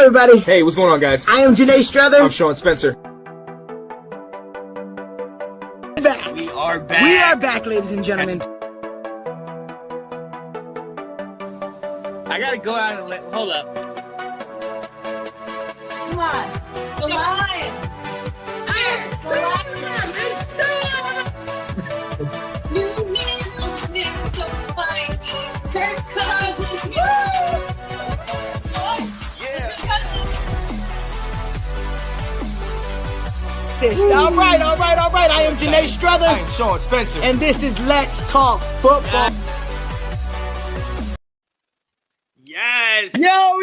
everybody. Hey, what's going on, guys? I am Janae Strother. I'm Sean Spencer. Back. We are back. We are back, ladies and gentlemen. I gotta go out and hold up. Come on. The lion. The lion. New man on the so fine. Kirk Cousins. All right. I am Janae Strother. I'm Sean Spencer. And this is Let's Talk Football. Yes. Yo!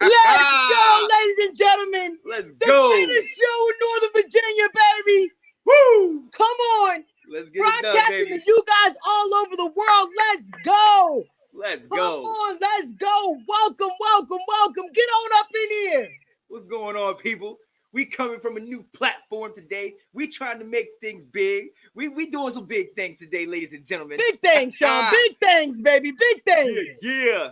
Let's Let's go, ladies and gentlemen. Let's The go. greatest show in Northern Virginia, baby. Woo. Come on. Let's get it done, Broadcasting baby. to you guys all over the world. Let's go. Let's Come go. on, let's go. Welcome. Get on up in here. What's going on, people? We coming from a new platform today. We trying to make things big. We doing some big things today, ladies and gentlemen. Big things, Sean. Big things, baby. Big things. Yeah.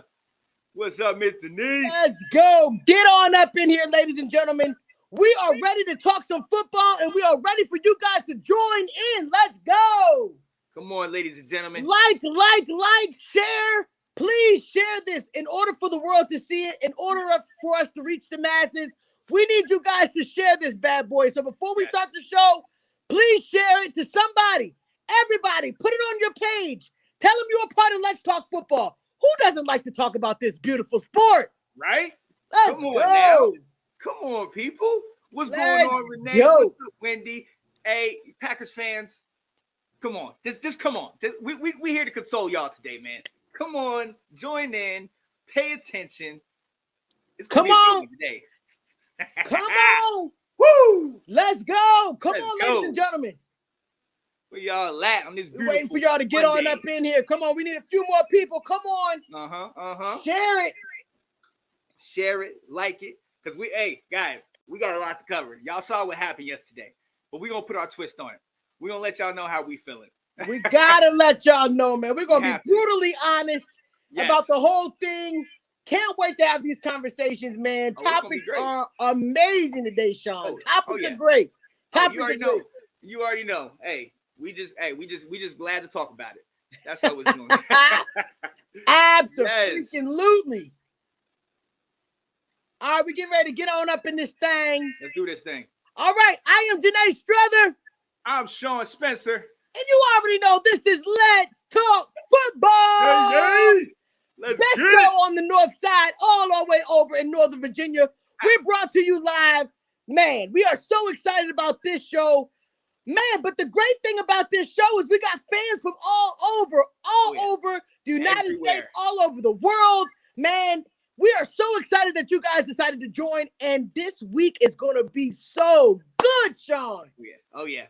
What's up, Miss Denise? Let's go. Get on up in here, ladies and gentlemen. We are ready to talk some football, and we are ready for you guys to join in. Let's go. Come on, ladies and gentlemen. Like, share. Please share this in order for the world to see it, in order for us to reach the masses. We need you guys to share this bad boy. So before we start the show, please share it to somebody. Everybody, put it on your page. Tell them you're a part of Let's Talk Football. Who doesn't like to talk about this beautiful sport? Right? Let's Come on go. now. Come on, people. What's going on, Renee? go. What's up, Wendy? Hey, Packers fans. Come on. Just come on. We here to console y'all today, man. Come on. Join in. Pay attention. It's gonna Come be a good on. one today. Come on. Woo! Let's go. Come Let's on, go. ladies and gentlemen. Where y'all at on this We're beautiful waiting for y'all to get on Monday? up in here. Come on. We need a few more people. Come on. Share it. Share it, like it. Because guys, we got a lot to cover. Y'all saw what happened yesterday. But we're gonna put our twist on it. We're gonna let y'all know how we feeling. We gotta let y'all know, man. We're gonna have be to. brutally honest about the whole thing. Can't wait to have these conversations, man. Oh, it's gonna be Topics great. are amazing today, Sean. Oh, Topics yeah. are great. Oh, Topics you are already great. know. You already know. Hey, we just glad to talk about it. That's how it's doing. Absolutely. All right, we getting ready to get on up in this thing. Let's do this thing. All right, I am Janae Strother, I'm Sean Spencer. and you already know this is Let's Talk Football. Let's Best get show it. on the north side, all our way over in Northern Virginia. We're brought to you live. Man, we are so excited about this show. Man, but the great thing about this show is we got fans from all over the United Everywhere. States, all over the world. Man, we are so excited that you guys decided to join. And this week is going to be so good, Sean. Oh yeah.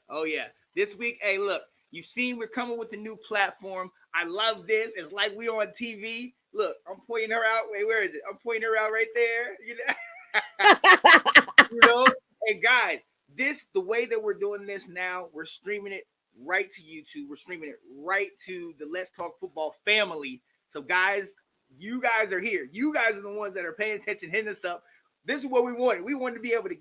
This week, hey, look, you've seen we're coming with a new platform. I love this. It's like we on TV. Look, I'm pointing her out. Wait, where is it? I'm pointing her out right there. You know? Hey, guys, the way that we're doing this now, we're streaming it right to YouTube. We're streaming it right to the Let's Talk Football family. So, guys, you guys are here. You guys are the ones that are paying attention, hitting us up. This is what we wanted. We wanted to be able to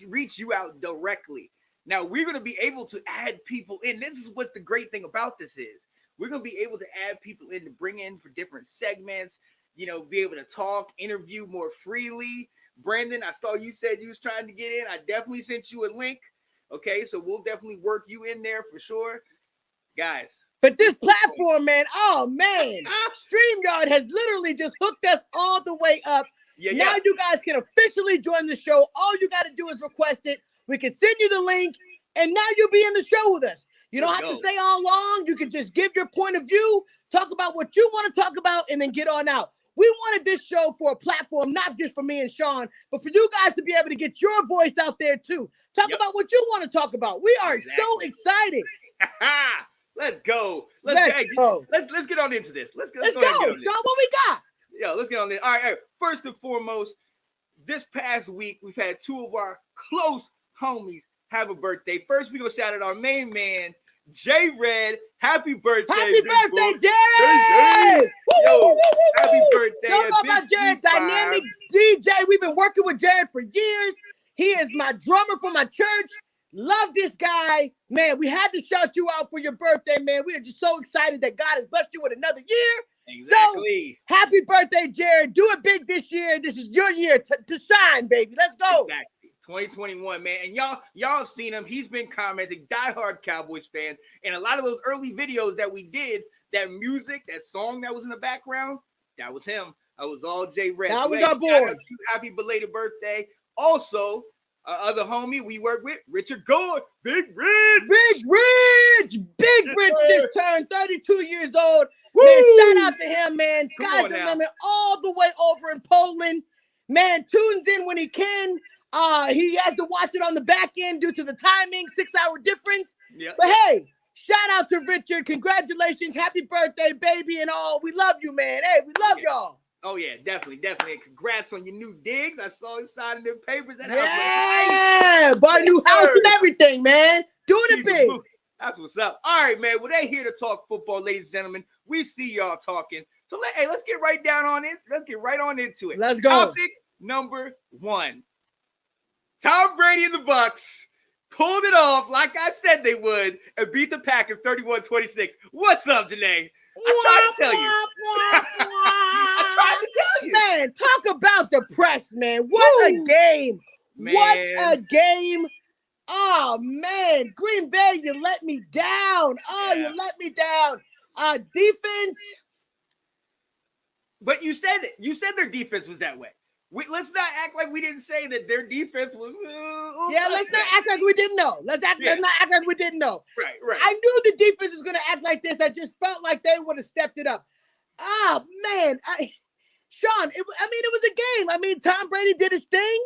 reach you out directly. Now, we're going to be able to add people in. This is what the great thing about this is. We're going to be able to add people in to bring in for different segments, be able to talk, interview more freely. Brandon, I saw you said you was trying to get in. I definitely sent you a link. Okay, so we'll definitely work you in there for sure. Guys. But this platform, man, oh, man. StreamYard has literally just hooked us all the way up. Now you guys can officially join the show. All you got to do is request it. We can send you the link, and now you'll be in the show with us. You don't have to stay all long. You can just give your point of view, talk about what you want to talk about, and then get on out. We wanted this show for a platform, not just for me and Sean, but for you guys to be able to get your voice out there too. Talk about what you want to talk about. We are so excited. Let's go. Let's get on into this. Let's go. Sean, what we got? Yeah, let's get on this. All right. First and foremost, this past week, we've had two of our close homies have a birthday. First, we're going to shout out our main man, Jay Red. Happy birthday. Happy birthday, boy. Jay! Yo, happy birthday. Don't know about Jay DJ. We've been working with Jared for years. He is my drummer for my church. Love this guy. Man, we had to shout you out for your birthday, man. We are just so excited that God has blessed you with another year. Exactly. So, happy birthday, Jared. Do it big this year. This is your year to shine, baby. Let's go. Exactly. 2021, man. And y'all seen him. He's been commenting, diehard Cowboys fan. And a lot of those early videos that we did, that music, that song that was in the background, that was him. That was all Jay Red. That was Hey, our shout boy. out to you. Happy belated birthday. Also, other homie we work with, Richard Gore, Big Rich. Big Rich just turned 32 years old. Woo! Man, shout out to him, man. Come Sky's on the now. limit all the way over in Poland. Man, tunes in when he can. He has to watch it on the back end due to the timing, 6-hour difference. Yeah. But hey, shout out to Richard. Congratulations. Happy birthday, baby, and all. We love you, man. Hey, we love y'all. Oh, yeah, definitely. And congrats on your new digs. I saw you signing them papers. And Yeah, bought a new house and everything, man. Doing it big. That's what's up. All right, man. Well, they here to talk football, ladies and gentlemen. We see y'all talking. So let's get right down on it. Let's get right on into it. Let's go. Topic number 1. Tom Brady and the Bucs pulled it off like I said they would and beat the Packers 31-26. What's up, Janae? I tried to tell you. I tried to tell you. Man, talk about depressed, man. What a game. Man. What a game. Oh, man. Green Bay, you let me down. Oh, Yeah. you let me down. Defense. But you said it. You said their defense was that way. Let's not act like we didn't say that their defense was. Yeah, let's not act like we didn't know. Let's not act like we didn't know. Right. I knew the defense was going to act like this. I just felt like they would have stepped it up. Oh, man. Sean, it was a game. I mean, Tom Brady did his thing.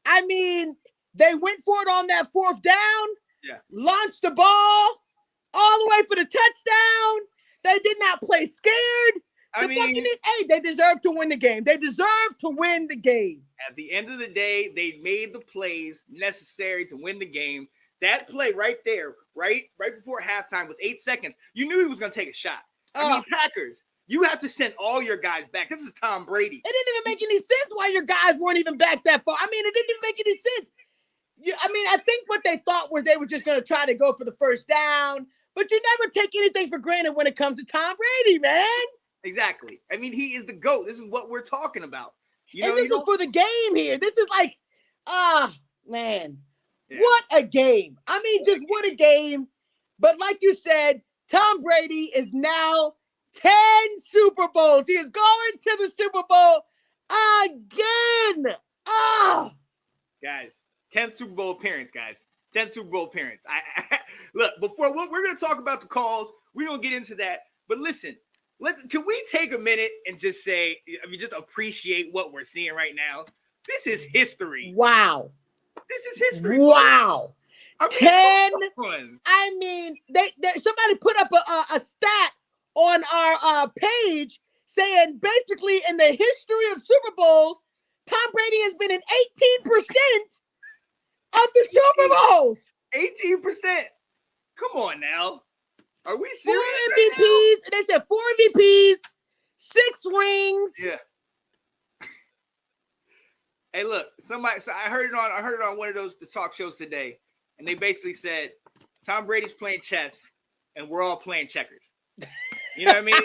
I mean, they went for it on that 4th down. Yeah. Launched the ball all the way for the touchdown. They did not play scared. They deserve to win the game. They deserve to win the game. At the end of the day, they made the plays necessary to win the game. That play right there, right before halftime with 8 seconds, you knew he was going to take a shot. I mean, Packers, you have to send all your guys back. This is Tom Brady. It didn't even make any sense why your guys weren't even back that far. I mean, it didn't even make any sense. I think what they thought was they were just going to try to go for the 1st down, but you never take anything for granted when it comes to Tom Brady, man. Exactly. I mean, he is the GOAT. This is what we're talking about. This is for the game here. This is like, man, Yeah. what a game. I mean, just what a game. But like you said, Tom Brady is now 10 Super Bowls. He is going to the Super Bowl again. Guys, 10th Super Bowl appearance, guys. 10th Super Bowl appearance. Look, before we're going to talk about the calls. We're going to get into that. But listen, can we take a minute and just say, just appreciate what we're seeing right now? This is history. Wow. This is history. Wow. I mean, 10. I mean, they somebody put up a stat on our page saying basically in the history of Super Bowls, Tom Brady has been in 18% of the Super Bowls. 18%. Come on now. Are we 4 serious? MVPs. Right They said 4 MVPs, 6 rings. now? Yeah. Hey, look, so I heard it on one of the talk shows today, and they basically said Tom Brady's playing chess and we're all playing checkers. You know what I mean?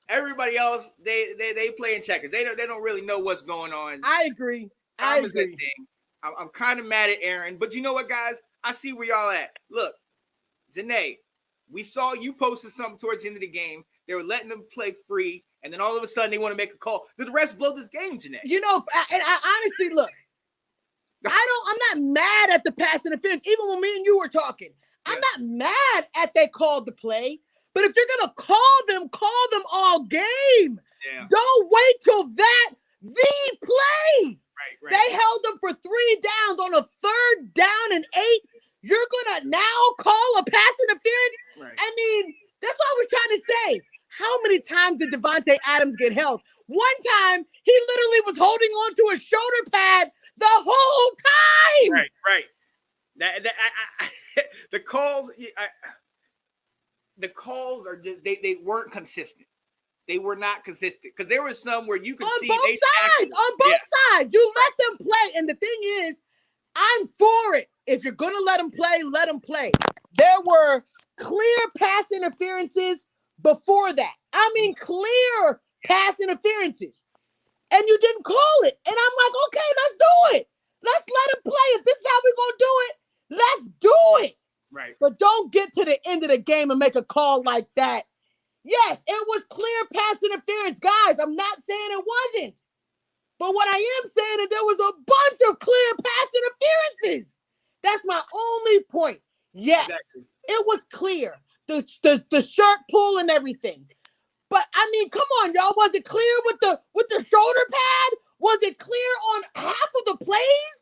Everybody else, they playing checkers. They don't really know what's going on. I agree. Time is that thing. I'm kind of mad at Aaron, but you know what, guys? I see where y'all at. Look, Janae, we saw you posted something towards the end of the game. They were letting them play free, and then all of a sudden they want to make a call. Did the refs blow this game, Janae? You know, and I honestly look. I'm not mad at the pass interference. Even when me and you were talking, I'm not mad at they called the play. But if you're gonna call them all game. Yeah. Don't wait till the play. Right. They held them for 3 downs on a 3rd down and 8. You're gonna now call a pass interference? Right. I mean, that's what I was trying to say. How many times did Devontae Adams get held? One time, he literally was holding on to a shoulder pad the whole time. Right. The calls are just they weren't consistent. they were not consistent because there was some where you could On see both they sides. On both sides. You let them play. And the thing is, I'm for it. If you're going to let them play, let them play. There were clear pass interferences before that. I mean, clear pass interferences. And you didn't call it. And I'm like, okay, let's do it. Let's let them play. If this is how we're going to do it, let's do it. Right. But don't get to the end of the game and make a call like that. Yes, it was clear pass interference. Guys, I'm not saying it wasn't. But what I am saying is there was a bunch of clear pass interferences. That's my only point. Yes, Exactly. it was clear. The shirt pull and everything. But I mean, come on, y'all. Was it clear with the shoulder pad? Was it clear on half of the plays?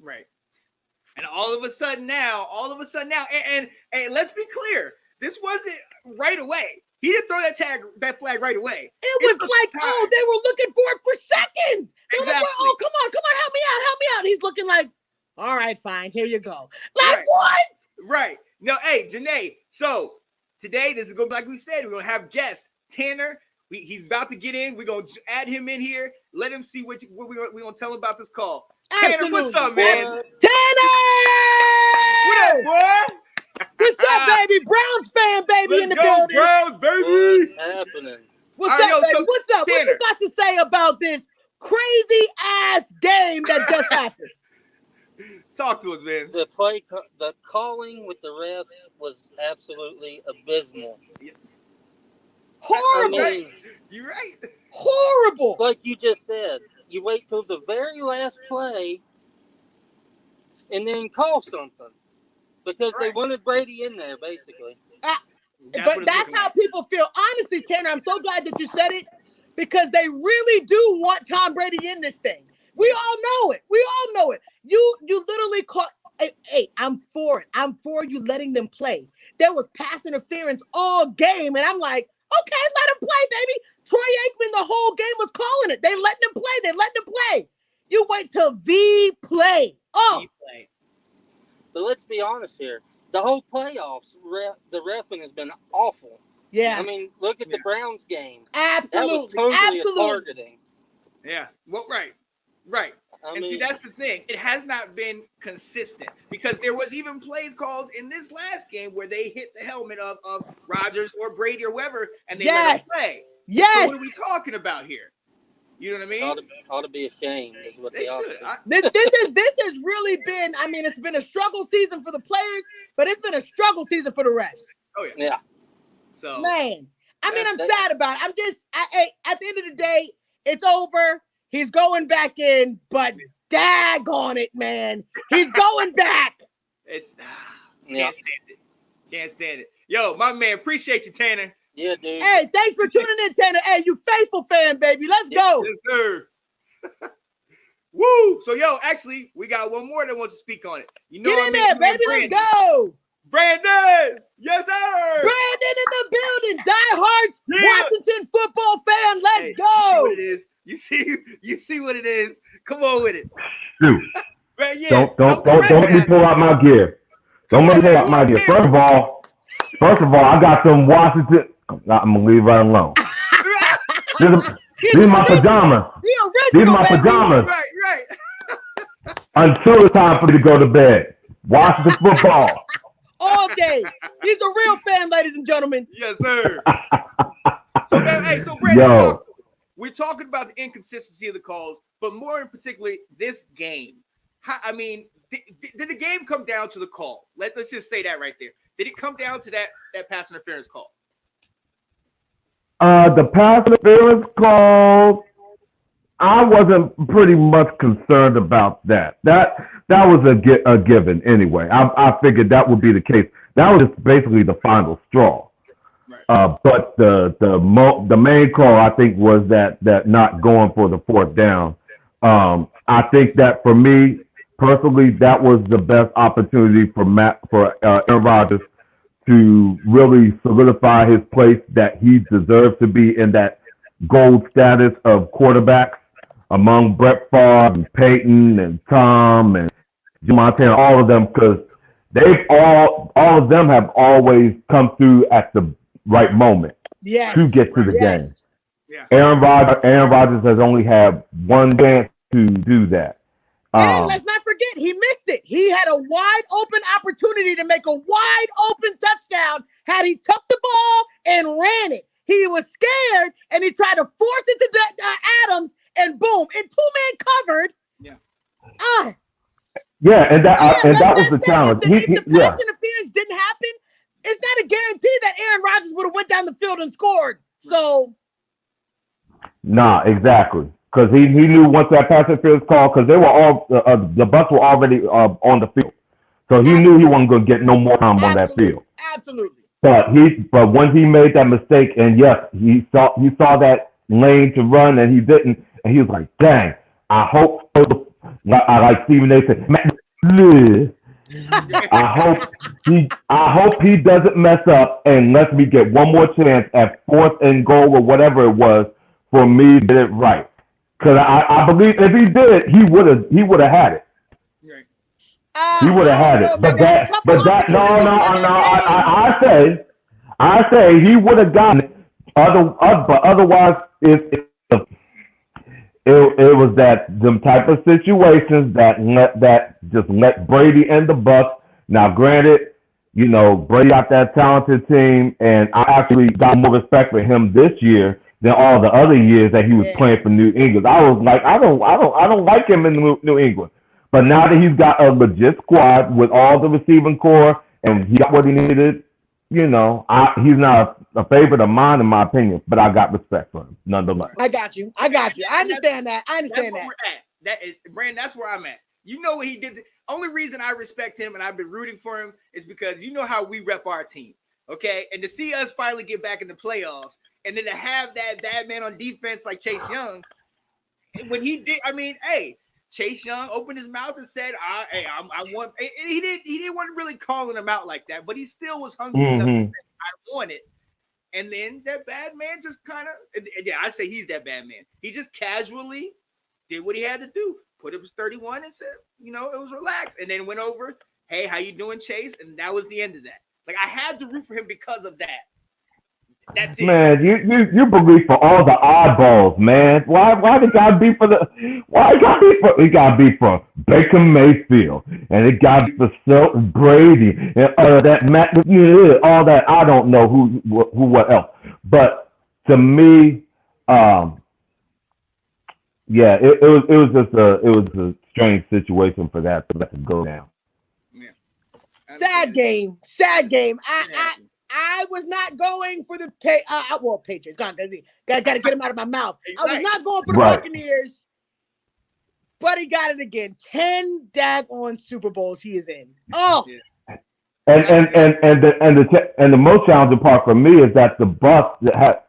Right. And all of a sudden now, and let's be clear, this wasn't right away. He didn't throw that flag right away. It was like, time. oh, they were looking for it for seconds. They were like, Exactly. oh, come on, help me out. He's looking like, all right, fine, here you go. Like, Right. what? Right. No, hey, Janae. So today, this is going to be like we said, we're going to have guest Tanner. He's about to get in. We're going to add him in here. Let him see what we're going to tell him about this call. Tanner, what's up, man? Tanner! What up, boy? What's up, baby? Browns fan, baby, in the Let's go, building. Browns, baby. What's happening? What's All right, up, yo, baby? so What's up? What Tanner. you got to say about this crazy ass game that just happened? Talk to us, man. The calling with the refs was absolutely abysmal. Horrible. I mean, You're right. Horrible. like you just said, you wait till the very last play and then call something because they Right. wanted Brady in there, basically. That's what But it's that's looking how like. people feel. Honestly, Tanner, I'm so glad that you said it because they really do want Tom Brady in this thing. We all know it. You literally caught. Hey, I'm for it. I'm for you letting them play. There was pass interference all game, and I'm like, okay, let them play, baby. Troy Aikman the whole game was calling it. They let them play. You wait till V play. Oh, He played. But let's be honest here. The whole playoffs, the reffing has been awful. yeah, I mean, look at the Yeah. Browns game. That was absolutely, totally a absolutely. targeting. Yeah. Well, right. I And see, mean, that's the thing. It has not been consistent because there was even plays calls in this last game where they hit the helmet of Rodgers or Brady or whoever, and they let Yes. them play. So Yes. what are we talking about here? You know what I mean? ought to be ashamed is what They they ought should. to be. This has really been. I mean, it's been a struggle season for the players, but it's been a struggle season for the refs. Oh yeah. Yeah. So Man, I mean, I'm That- sad about it. I'm just, at the end of the day, it's over. He's going back in, but daggone it, man, he's going back. it's Yeah. Can't stand it. Yo, my man, appreciate you, Tanner. Yeah, dude. Hey, thanks for tuning in, Tanner. Hey, you faithful fan, baby. Let's go. Yes, sir. Woo! So, yo, actually, we got one more that wants to speak on it. You know, Get in I'm there, into man baby. Let's Brandon. go. Brandon! Yes, sir! Brandon in the building. Die Hard Yeah. Washington football fan. Let's Hey, go. You see what it is. Come on with it. Shoot. Right, yeah. Don't No, let me Brandon. pull out my gear. Don't let me pull out my gear. First of all, I got some Washington. I'm gonna leave it right alone. These are my pajamas. The original, These are my baby. pajamas. Right. Until it's time for me to go to bed. Washington football. All day. He's a real fan, ladies and gentlemen. Yes, sir. So, Brandon, Yo. we're talking about the inconsistency of the calls, but more in particular, this game. Did the game come down to the call? Let's just say that right there. Did it come down to that pass interference call? The pass interference call, I wasn't pretty much concerned about that. That was a given anyway. I figured that would be the case. That was just basically the final straw. Right. But the main call, I think, was that not going for the fourth down. I think that for me personally, that was the best opportunity for Aaron Rodgers to really solidify his place that he deserves to be in that gold status of quarterbacks among Brett Favre and Peyton and Tom and Joe Montana, all of them, because all of them have always come through at the right moment Yes. to get to the game. Yeah. Aaron Rodgers has only had one chance to do that. And let's not forget, he missed it. He had a wide open opportunity to make a wide open touchdown had he tucked the ball and ran it. He was scared, and he tried to force it to Adams, and boom, in two-man covered. Yeah. Yeah, and that was the challenge. If the pass interference didn't happen, it's not a guarantee that Aaron Rodgers would have went down the field and scored. So, nah, exactly, because he knew once that pass interference call, because they were all the Bucs were already on the field, so he knew he wasn't going to get no more time on that field. Absolutely. But when he made that mistake, and yes, he saw that lane to run, and he didn't, and he was like, "Dang, I hope." Like Stephen A. said, I hope he doesn't mess up and lets me get one more chance at 4th and goal or whatever it was for me to get it right. Because I believe if he did, he would have had it. He would have had it. But I say he would have gotten it. But otherwise, it was them type of situations that just let Brady and the Bucs. Now, granted, Brady got that talented team, and I actually got more respect for him this year than all the other years that he was playing for New England. I was like, I don't like him in New England. But now that he's got a legit squad with all the receiving core, and he got what he needed, he's not a favorite of mine, in my opinion, but I got respect for him nonetheless. I got you. I understand that. That's where we're at. Brandon, that's where I'm at. You know what he did. The only reason I respect him and I've been rooting for him is because you know how we rep our team, okay? And to see us finally get back in the playoffs, and then to have that bad man on defense like Chase Young, when he did, Chase Young opened his mouth and said, "I want." And he didn't want really calling him out like that, but he still was hungry enough to say, "I want it." And then that bad man just kind of, I say he's that bad man. He just casually did what he had to do. Put up his 31 and said, it was relaxed. And then went over, "Hey, how you doing, Chase?" And that was the end of that. Like, I had to root for him because of that. That's it. Man, you believe for all the oddballs, man. Why it gotta be for it gotta be for Baker Mayfield, and it gotta be for Brady and that Matt, all that. I don't know who what else, but to me, it was a strange situation for that to go down. Yeah. Sad game. I was not going for the Patriots. Got to get him out of my mouth. I was not going for the Buccaneers, but he got it again. 10 daggone Super Bowls he is in. Oh, and the most challenging part for me is that the Bucs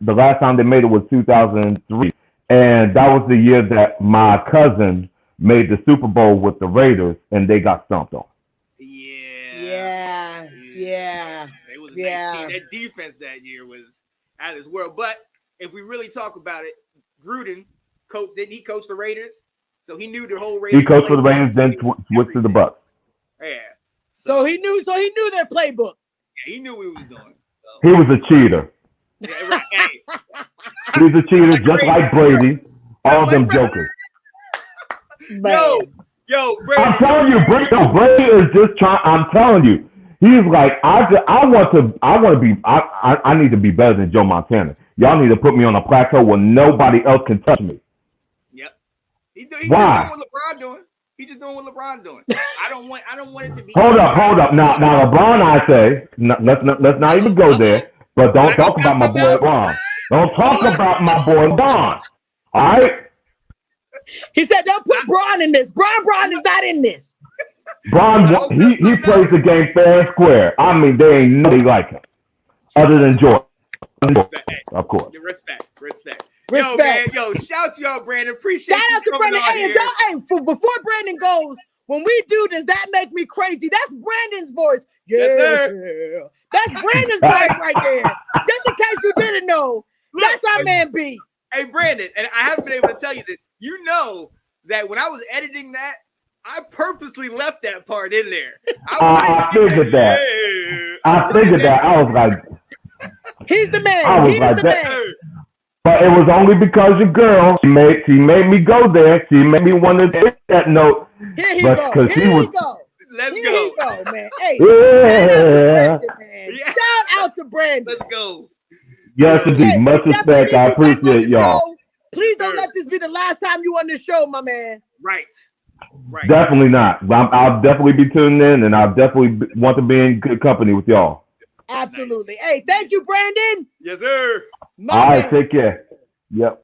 the last time they made it was 2003, and that was the year that my cousin made the Super Bowl with the Raiders, and they got stomped on. Yeah. It was a nice team. That defense that year was out of this world. But if we really talk about it, Gruden didn't he coach the Raiders? So he knew the whole Raiders. He coached for the Raiders, then switched to the Bucs. Yeah. So he knew their playbook. Yeah, he knew what he was doing. So. He was a cheater. Yeah, right. Hey. He was a cheater, just like Brady. All of them jokers. Yo, Brady. I'm telling you, Brady is just trying. I'm telling you. He's like, I need to be better than Joe Montana. Y'all need to put me on a plateau where nobody else can touch me. Yep. He's just doing what LeBron doing. He's just doing what LeBron doing. I don't want it to be. Hold up. Now LeBron, I say, let's not even go there. But don't talk about my boy LeBron. Don't talk about my boy LeBron. All right. He said, "Don't put Braun in this. Braun is not in this." Braun, he plays the game fair and square. I mean, there ain't nobody like him other than Jordan. Of course. Respect. Yo, man, shout to y'all, Brandon. Appreciate shout out to Brandon. Before Brandon goes, when we do Does That Make Me Crazy? That's Brandon's voice. Yeah. Yes, that's Brandon's voice right there. Just in case you didn't know, that's our man B. Hey, Brandon, and I haven't been able to tell you this. You know that when I was editing that, I purposely left that part in there. I figured that. I was like, he's the man. He's the man. But it was only because your girl, she made me go there. She made me want to hit that note. Here he But go. 'cause Here he he was- go. Let's Here go. he go, man. Hey, Yeah. shout out to Brandon, man. Yeah. Shout out to Brandon. Let's go. Yes, Hey, indeed. Much we definitely respect. need I you back on appreciate the y'all. show. Please Yes, don't sir. let this be the last time you on the show, my man. Right. Right. Definitely not. I'll definitely be tuning in, and I'll definitely want to be in good company with y'all. Absolutely. Hey, thank you, Brandon. Yes, sir. My All right, man. take care. Yep.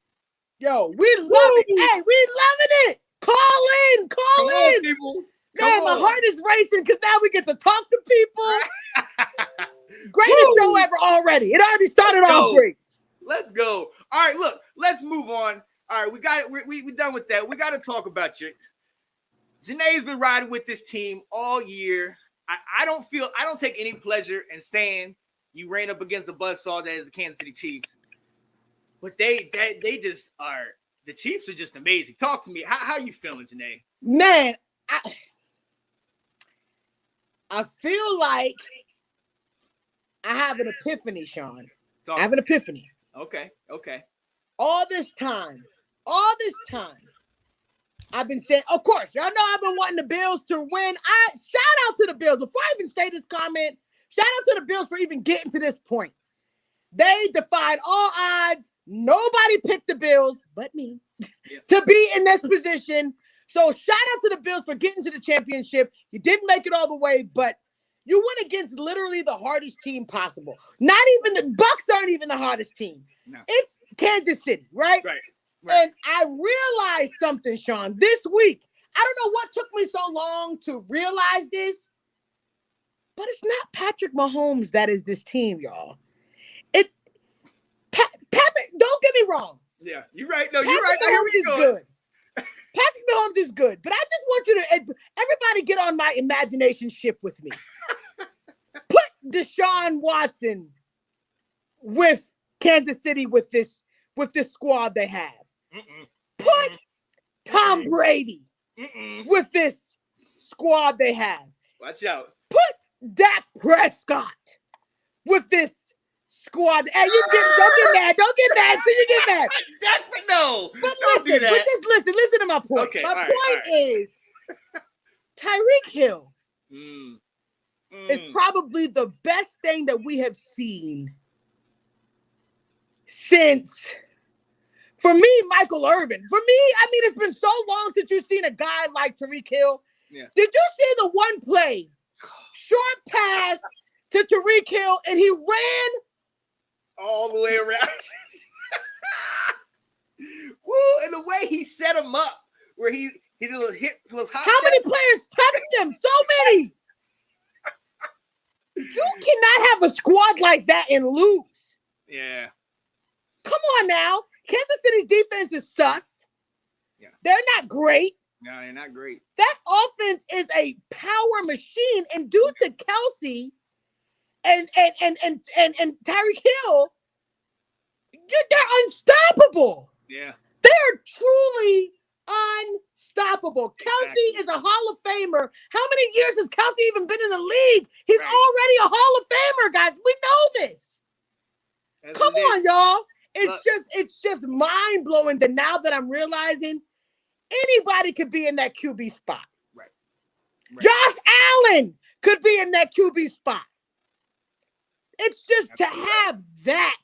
Yo, we love it. Hey, we loving it. Call in. Come Call on, in. people. Man, Come my on. heart is racing because now we get to talk to people. Greatest Woo. show ever already. It already started Let's off go. great. Let's go. All right, look, let's move on. All right, we got it. We done with that. We got to talk about you. Janae's been riding with this team all year. I don't take any pleasure in saying you ran up against the buzzsaw that is the Kansas City Chiefs. But they just are, the Chiefs are just amazing. Talk to me. How you feeling, Janae? Man, I feel like I have an epiphany, Sean. Talk I have an epiphany. Okay. All this time, I've been saying, of course, y'all know I've been wanting the Bills to win. Shout out to the Bills. Before I even say this comment, shout out to the Bills for even getting to this point. They defied all odds. Nobody picked the Bills but me to be in this position. So shout out to the Bills for getting to the championship. You didn't make it all the way, but you went against literally the hardest team possible. Not even the Bucks aren't even the hardest team. No. It's Kansas City, right? Right. And I realized something, Sean, this week. I don't know what took me so long to realize this, but it's not Patrick Mahomes that is this team, y'all. Patrick, don't get me wrong. Yeah, you're right. No, Patrick you're right. I hear where Mahomes you're is going. good. Patrick Mahomes is good, but I just want you to, everybody get on my imagination ship with me. Put Deshaun Watson with Kansas City with this squad they have. Put Tom Brady with this squad they have. Watch out. Put Dak Prescott with this squad. Hey, don't get mad. Don't get mad. See, you get mad. No. But Don't do that. listen to my point. Okay, My all right, point all right. is Tyreek Hill Mm. is probably the best thing that we have seen since, for me, Michael Irvin. For me, I mean, it's been so long since you've seen a guy like Tyreek Hill. Yeah. Did you see the one play, short pass to Tyreek Hill, and he ran? All the way around. Woo, and the way he set him up, where he did a little hit, those hot How many players touched him? So many. You cannot have a squad like that and lose. Yeah. Come on now. Kansas City's defense is sus. Yeah. They're not great. No, they're not great. That offense is a power machine, and due to Kelsey and Tyreek Hill, they're unstoppable. Yeah. They're truly unstoppable. Kelsey is a Hall of Famer. How many years has Kelsey even been in the league? He's Right. already a Hall of Famer, guys. We know this. That's Come what it is. on, y'all. Look. It's just mind blowing that now that I'm realizing anybody could be in that QB spot. Right. Josh Allen could be in that QB spot. It's just to have that.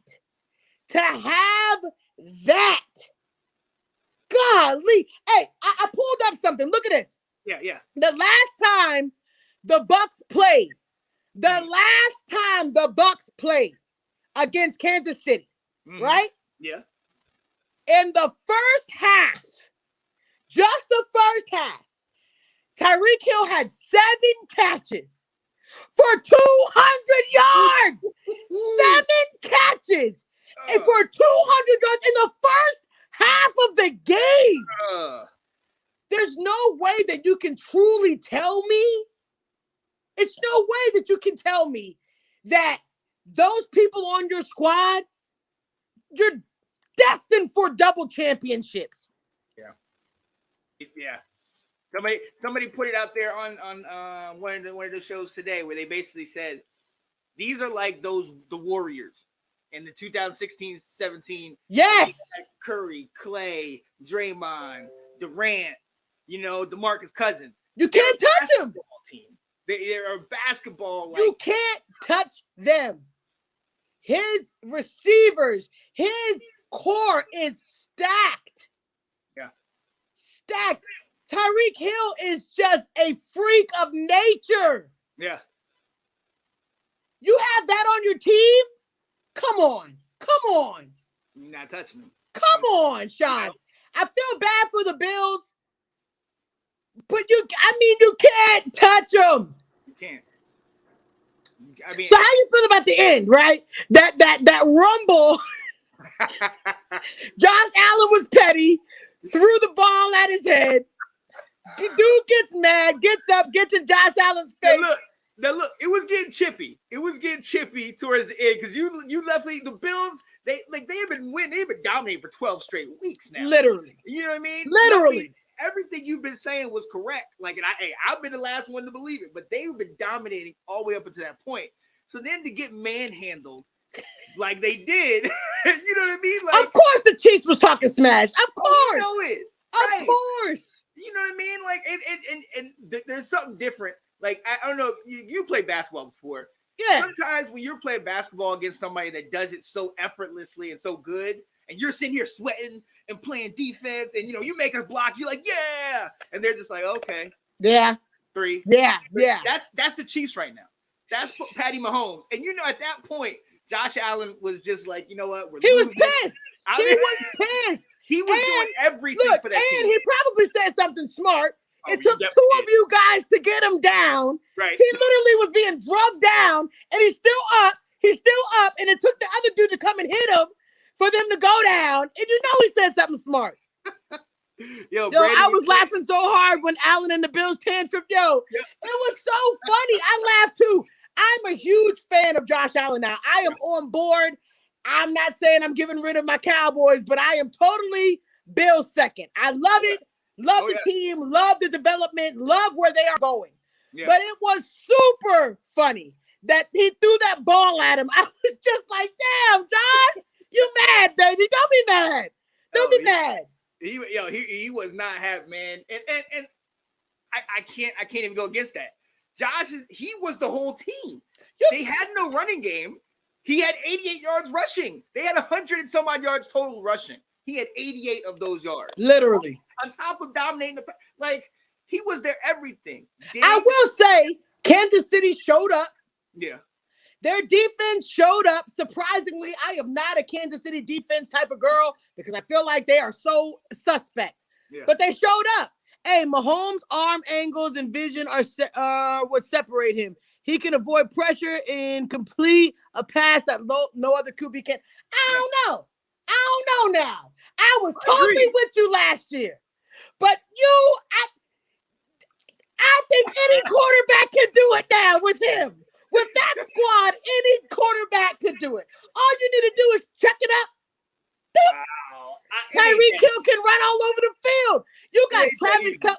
To have that. Golly. Hey, I pulled up something. Look at this. Yeah. The last time the Bucks played against Kansas City, Mhm. right? Yeah. In the first half, just the first half, Tyreek Hill had 7 catches for 200 yards. 7 catches and for 200 yards in the first half of the game. There's no way that you can truly tell me. It's no way that you can tell me that those people on your squad, you're destined for double championships. Yeah. Somebody put it out there on one of the shows today where they basically said these are like the Warriors. in the 2016-17. Yes. Curry, Clay, Draymond, Durant, DeMarcus Cousins. You can't touch them. Team. They're a basketball. You can't touch them. His receivers, his core is stacked. Yeah. Stacked. Tyreek Hill is just a freak of nature. Yeah. You have that on your team? Come on. Come on. You're not touching them. Come on, Sean. I feel bad for the Bills, but you can't touch them. You can't. So how you feel about the end, right? That rumble. Josh Allen was petty, threw the ball at his head. The dude gets mad, gets up, gets in Josh Allen's face. Now look, it was getting chippy. It was getting chippy towards the end because you definitely the Bills. They've been winning. They've been dominating for 12 straight weeks now. Literally. You know what I mean? Literally. Everything you've been saying was correct. Like, and I've been the last one to believe it, but they've been dominating all the way up until that point. So then to get manhandled like they did, you know what I mean? Like, of course the Chiefs was talking smash. Of course. You know it. Of Right. course. You know what I mean? Like, and there's something different. Like, I don't know. You played basketball before. Yeah. Sometimes when you're playing basketball against somebody that does it so effortlessly and so good, and you're sitting here sweating and playing defense, and you make a block, you're like, yeah, and they're just like, okay, Yeah. 3. Yeah. Yeah. That's the Chiefs right now. That's Patty Mahomes, and at that point, Josh Allen was just like, you know what? He was pissed. He was pissed. He was doing everything Look, for that and team. he probably said something smart. Oh, It he took definitely 2 of you guys to get him down. Right. He literally was being drugged down, and he's still up. He's still up, and it took the other dude to come and hit him for them to go down. And he said something smart. Yo, I was laughing so hard when Allen and the Bills tantrum. It was so funny. I laughed too. I'm a huge fan of Josh Allen now. I am on board. I'm not saying I'm getting rid of my Cowboys, but I am totally Bills second. I love it. Love the team. Love the development. Love where they are going. Yeah. But it was super funny that he threw that ball at him. I was just like, damn, Josh, you mad, baby. Don't be mad. Don't be mad. He was not happy, man. And I can't even go against that. Josh, he was the whole team. They had no running game. He had 88 yards rushing. They had 100 and some odd yards total rushing. He had 88 of those yards. Literally. On top of dominating he was their everything. I will say, Kansas City showed up. Yeah. Their defense showed up. Surprisingly, I am not a Kansas City defense type of girl because I feel like they are so suspect. Yeah. But they showed up. Hey, Mahomes' arm angles and vision are what separate him. He can avoid pressure and complete a pass that no other QB can. I don't know now. I was totally with you last year. But I think any quarterback can do it now with him. With that squad, any quarterback could do it. All you need to do is check it up. Wow. Tyreek Hill can run all over the field. You got Travis Kelce.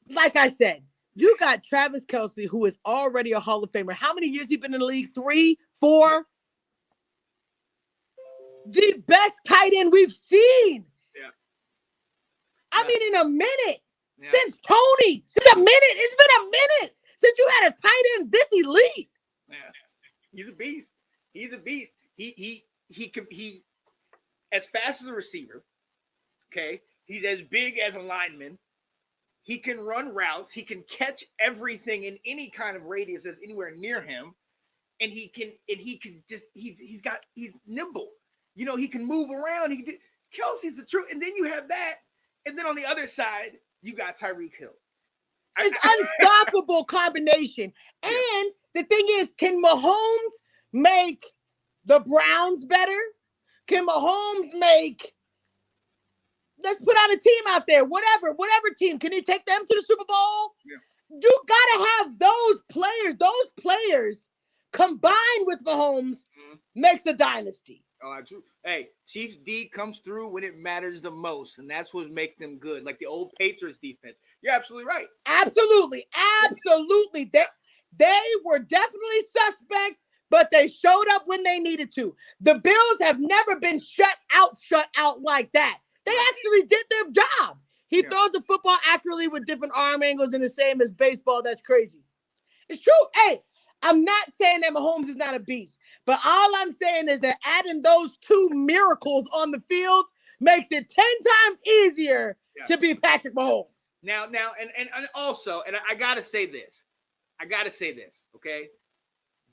Like I said, you got Travis Kelce, who is already a Hall of Famer. How many years he been in the league? 3, 4? The best tight end we've seen. Yeah. I mean, in a minute. Yeah. Since Tony. Since a minute. It's been a minute since you had a tight end this elite. Yeah. He's a beast. He's a beast. He as fast as a receiver. Okay. He's as big as a lineman. He can run routes. He can catch everything in any kind of radius that's anywhere near him. And he's nimble. He can move around. Kelce's the truth. And then you have that. And then on the other side, you got Tyreek Hill. It's unstoppable combination. And the thing is, can Mahomes make the Browns better? Can Mahomes make, let's put out a team out there, whatever team. Can he take them to the Super Bowl? Yeah. You got to have those players. Those players combined with Mahomes makes a dynasty. Oh, true. Hey, Chiefs D comes through when it matters the most, and that's what makes them good. Like the old Patriots defense. You're absolutely right. Absolutely. They were definitely suspect, but they showed up when they needed to. The Bills have never been shut out like that. They actually did their job. He throws the football accurately with different arm angles and the same as baseball. That's crazy. It's true. Hey, I'm not saying that Mahomes is not a beast, but all I'm saying is that adding those two miracles on the field makes it 10 times easier to be Patrick Mahomes. Now, and also, and I gotta say this, okay?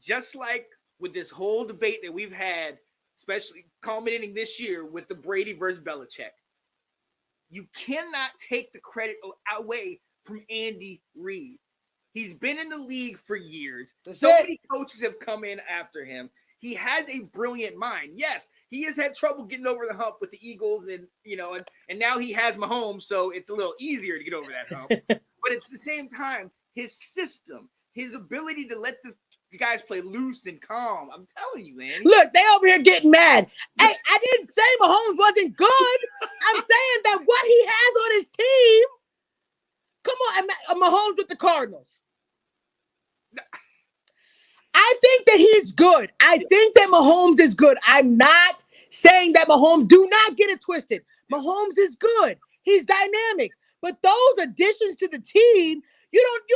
Just like with this whole debate that we've had, especially culminating this year with the Brady versus Belichick, you cannot take the credit away from Andy Reid. He's been in the league for years. Many coaches have come in after him. He has a brilliant mind. Yes, he has had trouble getting over the hump with the Eagles, and and now he has Mahomes, so it's a little easier to get over that hump. But at the same time, his system, his ability to let the guys play loose and calm. I'm telling you, man. Look, they over here getting mad. Hey, I didn't say Mahomes wasn't good. I'm saying that what he has on his team. Come on, Mahomes with the Cardinals. I think that he's good. I think that Mahomes is good. I'm not saying that Mahomes, do not get it twisted. Mahomes is good. He's dynamic. But those additions to the team, you don't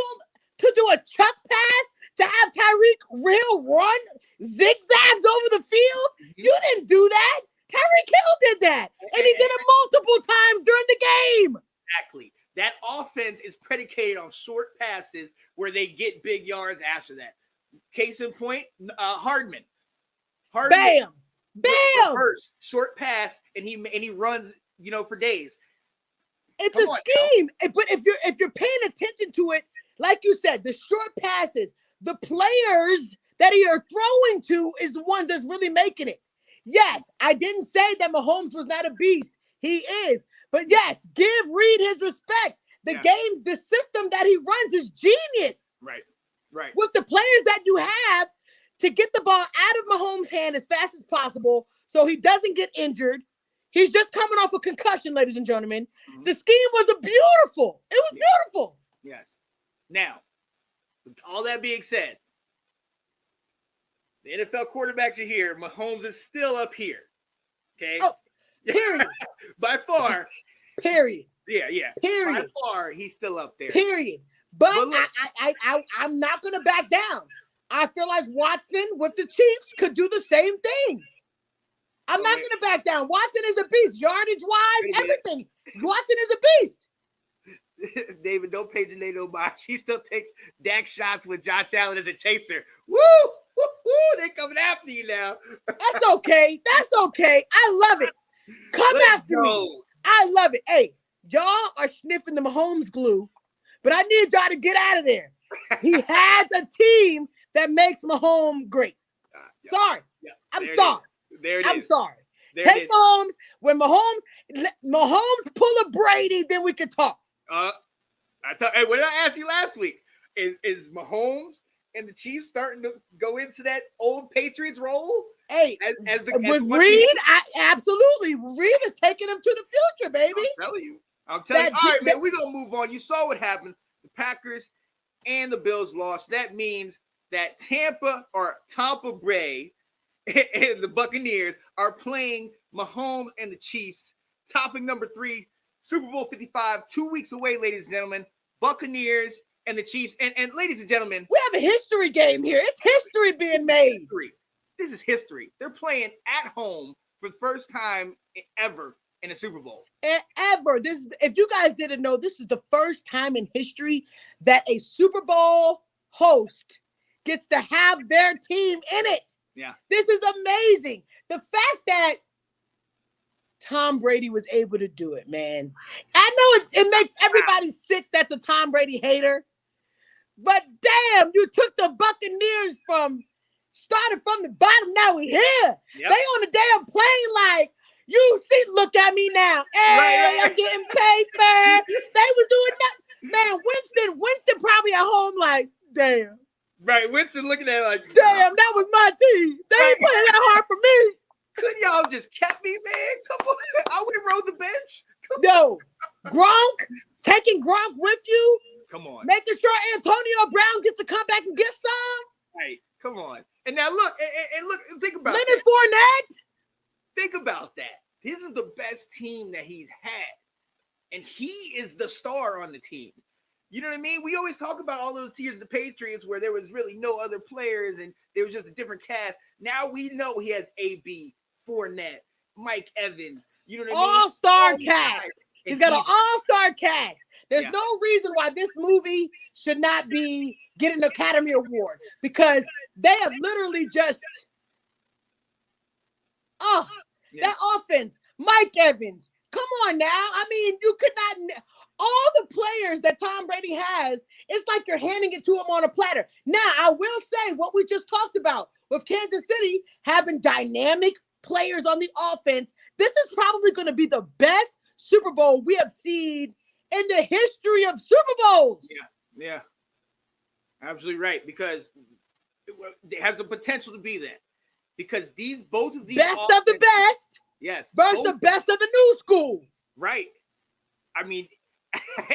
to do a chuck pass, to have Tyreek Hill run zigzags over the field. You didn't do that. Tyreek Hill did that. And he did it multiple times during the game. Exactly. That offense is predicated on short passes where they get big yards after that. Case in point, Hardman. Bam. First short pass, and he runs, for days. It's a scheme. But if you're paying attention to it, like you said, the short passes, the players that you're throwing to is the ones that's really making it. Yes, I didn't say that Mahomes was not a beast. He is. But yes, give Reid his respect. The system that he runs is genius. Right. With the players that you have to get the ball out of Mahomes' hand as fast as possible so he doesn't get injured. He's just coming off a concussion, ladies and gentlemen. Mm-hmm. The scheme was beautiful. It was beautiful. Yes. Now, with all that being said, the NFL quarterbacks are here. Mahomes is still up here. Okay? Oh, period. By far. Period. Yeah. Period. By far, he's still up there. Period. But I'm not going to back down. I feel like Watson with the Chiefs could do the same thing. I'm not going to back down. Watson is a beast. Yardage-wise, everything. Watson is a beast. David, don't pay Janae no mind. She still takes Dak shots with Josh Allen as a chaser. Woo! They're coming after you now. That's okay. I love it. Come after me. I love it. Hey, y'all are sniffing the Mahomes glue, but I need y'all to get out of there. He has a team that makes Mahomes great. Sorry. Yeah, I'm sorry. I'm sorry. Take Mahomes. When Mahomes pull a Brady, then we can talk. Hey, what did I ask you last week? Is Mahomes and the Chiefs starting to go into that old Patriots role? Hey, with Reid, absolutely. Reid is taking them to the future, baby. I'm telling you. All right, man, we're going to move on. You saw what happened. The Packers and the Bills lost. That means that Tampa Bay and the Buccaneers are playing Mahomes and the Chiefs, topping number 3, Super Bowl 55, 2 weeks away, ladies and gentlemen. Buccaneers and the Chiefs. And ladies and gentlemen, we have a history game here. It's history being made. This is history. They're playing at home for the first time ever in a Super Bowl. Ever. If you guys didn't know, this is the first time in history that a Super Bowl host gets to have their team in it. Yeah. This is amazing. The fact that Tom Brady was able to do it, man. I know it makes everybody sick that's a Tom Brady hater. But damn, you took the Buccaneers started from the bottom. Now we're here. Yep. They on the damn plane like, you see, look at me now. Hey, I'm getting paper. They were doing that. Man, Winston probably at home like, damn. Right, Winston looking at it like, damn, that was my team. They ain't playing that hard for me. Couldn't y'all just kept me, man? Come on. I would have rode the bench. No. Gronk, taking Gronk with you. Come on. Making sure Antonio Brown gets to come back and get some. Right. Come on. And now look, and look, think about Leonard that. Fournette. Think about that. This is the best team that he's had. And he is the star on the team. You know what I mean? We always talk about all those years of the Patriots where there was really no other players and there was just a different cast. Now we know he has AB, Fournette, Mike Evans. You know what I mean? All-star cast. He's got an he's- all-star cast. There's Yeah. no reason why this movie should not be getting an Academy Award because they have literally just Yeah. that offense. Mike Evans. Come on now. I mean, you could not all the players that Tom Brady has, it's like you're handing it to him on a platter. Now, I will say what we just talked about with Kansas City having dynamic players on the offense. This is probably going to be the best Super Bowl we have seen in the history of Super Bowls. Yeah. Absolutely right. Because it has the potential to be that. Because both of these Best of the best Yes. versus the best of the new school. Right. I mean,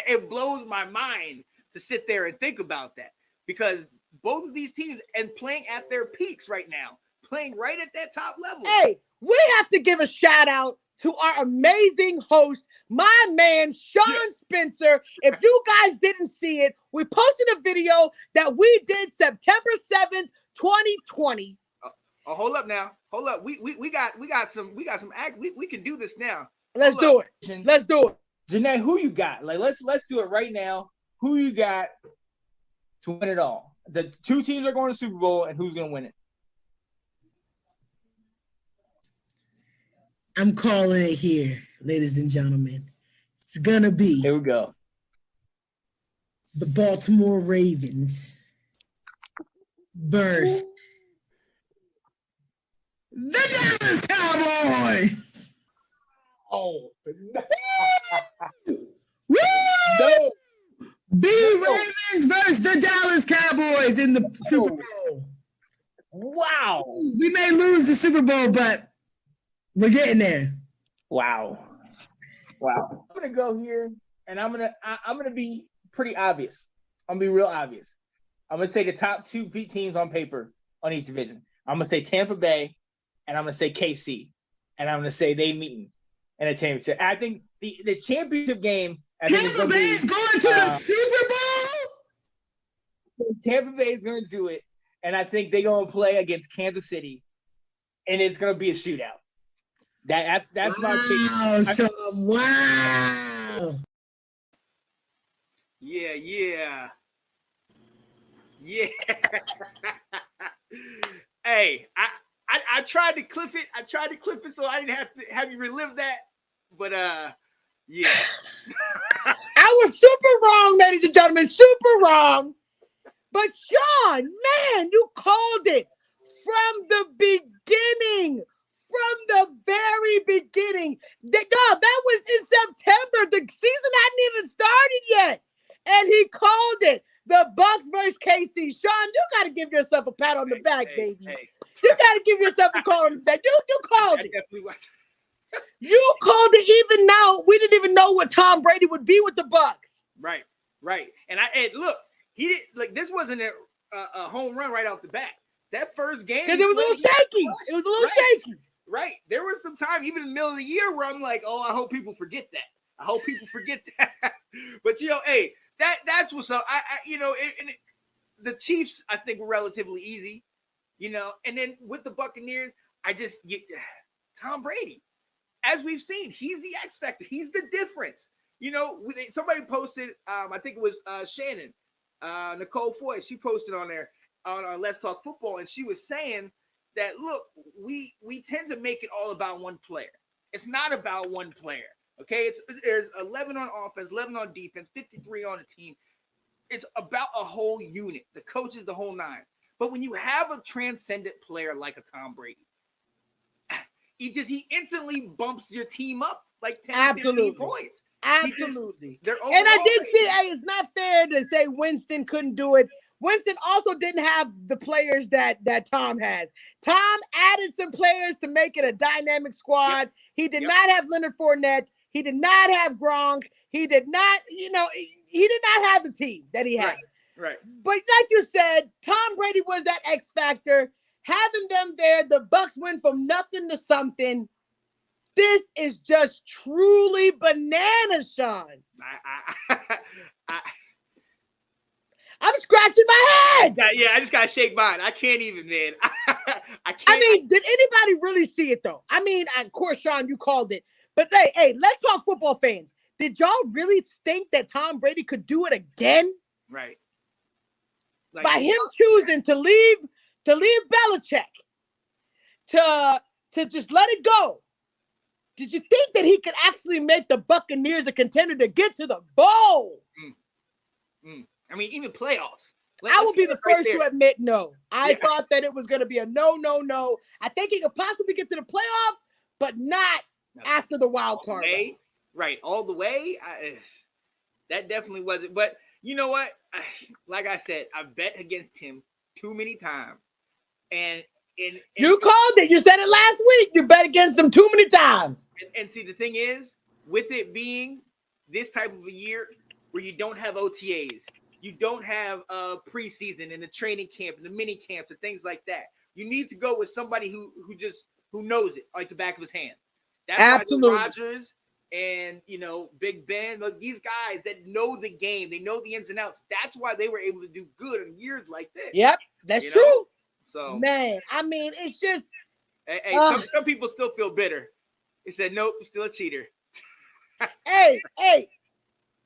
it blows my mind to sit there and think about that because both of these teams and playing at their peaks right now, playing right at that top level. Hey, we have to give a shout out to our amazing host, my man, Sean Spencer. If you guys didn't see it, we posted a video that we did September 7th, 2020. Oh, hold up now. Hold up. We got some act. We can do this now. Let's do it. Let's do it. Janae, who you got? Like, let's do it right now. Who you got to win it all? The two teams are going to Super Bowl, and who's going to win it? I'm calling it here, ladies and gentlemen. It's gonna be Here we go. the Baltimore Ravens versus the Dallas Cowboys. Oh, Woo! no. The Ravens versus the Dallas Cowboys in the Super Bowl. Wow. We may lose the Super Bowl, but we're getting there. Wow. I'm gonna go here, and I'm gonna be pretty obvious. I'm gonna be real obvious. I'm gonna say the top two teams on paper on each division. I'm gonna say Tampa Bay, and I'm gonna say KC, and I'm gonna say they meeting in a championship. I think the championship game. I think is Tampa gonna Bay be, going to the Super Bowl? Tampa Bay is gonna do it, and I think they're gonna play against Kansas City, and it's gonna be a shootout. That's my pick. Wow, Sean, wow. Yeah. Hey, I tried to clip it. So I didn't have to have you relive that. But yeah. I was super wrong, ladies and gentlemen, super wrong. But Sean, man, you called it from the beginning. From the very beginning. That was in September. The season hadn't even started yet. And he called it the Bucks versus KC. Sean, you got to give yourself a pat on the back, baby. You got to give yourself a call on the back. You called it. You called it even now. We didn't even know what Tom Brady would be with the Bucks. Right. And look, he did like this wasn't a home run right off the bat. That first game Because it was a little shaky. It was a little shaky. Right. There was some time, even in the middle of the year, where I'm like, oh, I hope people forget that. But hey, that's what's up. The Chiefs, I think, were relatively easy. And then with the Buccaneers, Tom Brady, as we've seen, he's the X factor. He's the difference. Somebody posted, I think it was Shannon, Nicole Foy. She posted on there on Let's Talk Football, and she was saying that, look, we tend to make it all about one player. It's not about one player, okay? There's 11 on offense, 11 on defense, 53 on a team. It's about a whole unit. The coach is the whole nine. But when you have a transcendent player like a Tom Brady, he instantly bumps your team up like 10, 15 points. Absolutely. And I did see, it's not fair to say Winston couldn't do it. Winston also didn't have the players that Tom has. Tom added some players to make it a dynamic squad. Yep. He did not have Leonard Fournette. He did not have Gronk. He did not, he did not have the team that he had. Right. But like you said, Tom Brady was that X factor. Having them there, the Bucks went from nothing to something. This is just truly bananas, Sean. I'm scratching my head. I just gotta shake mine. I can't even, man. I can't. I mean, did anybody really see it though? I mean, of course, Sean, you called it. But hey, let's talk football fans. Did y'all really think that Tom Brady could do it again? Right. Like, by him choosing to leave Belichick to just let it go. Did you think that he could actually make the Buccaneers a contender to get to the bowl? I mean, even playoffs. I will be the first to admit no. I thought that it was going to be a no. I think he could possibly get to the playoffs, but not after the wild card. Right, all the way. That definitely wasn't. But you know what? Like I said, I bet against him too many times. And you called it. You said it last week. You bet against him too many times. And see, the thing is, with it being this type of a year where you don't have OTAs, you don't have preseason and the training camp and the mini camps and things like that. You need to go with somebody who knows it like the back of his hand. That's absolutely why Rodgers and Big Ben, like these guys that know the game, they know the ins and outs. That's why they were able to do good in years like this. Yep, that's true. So man, I mean, it's just hey, some people still feel bitter. They said, nope, you're still a cheater. hey,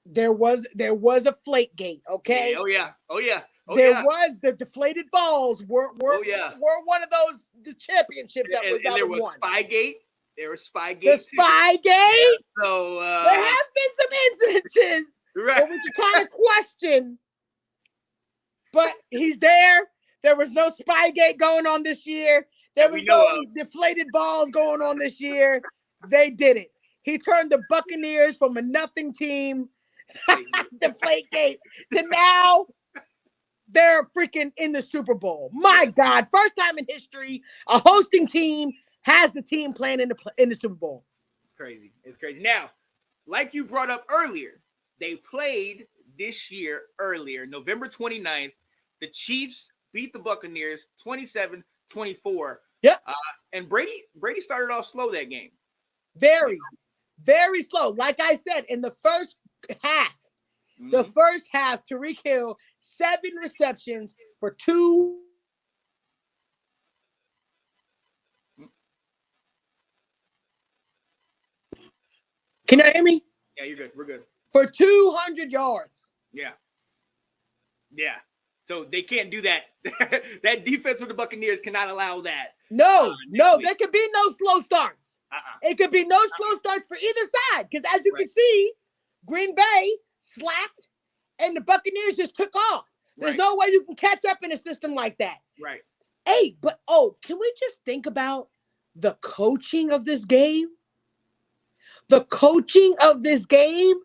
there was a flake gate, okay? Yeah, oh yeah. There was the deflated balls were one of those the championships that was there was won. Spygate. There was Spygate. The Spygate. So there have been some incidences that we can kind of question, but he's there. There was no Spygate going on this year. There was no deflated balls going on this year. They did it. He turned the Buccaneers from a nothing team, Deflategate, to now they're freaking in the Super Bowl. My God, first time in history, a hosting team has the team playing in the Super Bowl. Crazy. It's crazy. Now, like you brought up earlier, they played this year earlier, November 29th. The Chiefs beat the Buccaneers 27-24. Yep. And Brady started off slow that game. Very, very slow. Like I said, in the first half, Tyreek Hill, 7 receptions for 2. Can you hear me? Yeah, you're good. We're good. For 200 yards. Yeah. So they can't do that. That defense for the Buccaneers cannot allow that. No, there could be no slow starts. It could be no slow starts for either side. Because as you can see, Green Bay slacked and the Buccaneers just took off. There's no way you can catch up in a system like that. Right. Hey, but can we just think about the coaching of this game? The coaching of this game?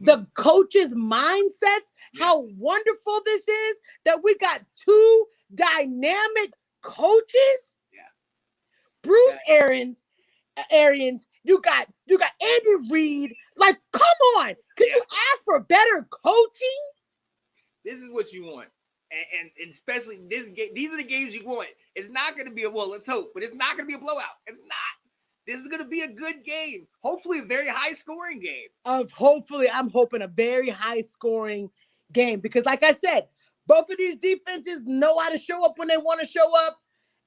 The coaches' mindsets, how wonderful this is that we got 2 dynamic coaches. Yeah. Bruce Arians, you got Andy Reid. Like, come on. Could you ask for better coaching? This is what you want. And especially this game, these are the games you want. It's not going to be let's hope, but it's not going to be a blowout. It's not. This is going to be a good game. Hopefully a very high-scoring game. I'm hoping a very high-scoring game because, like I said, both of these defenses know how to show up when they want to show up.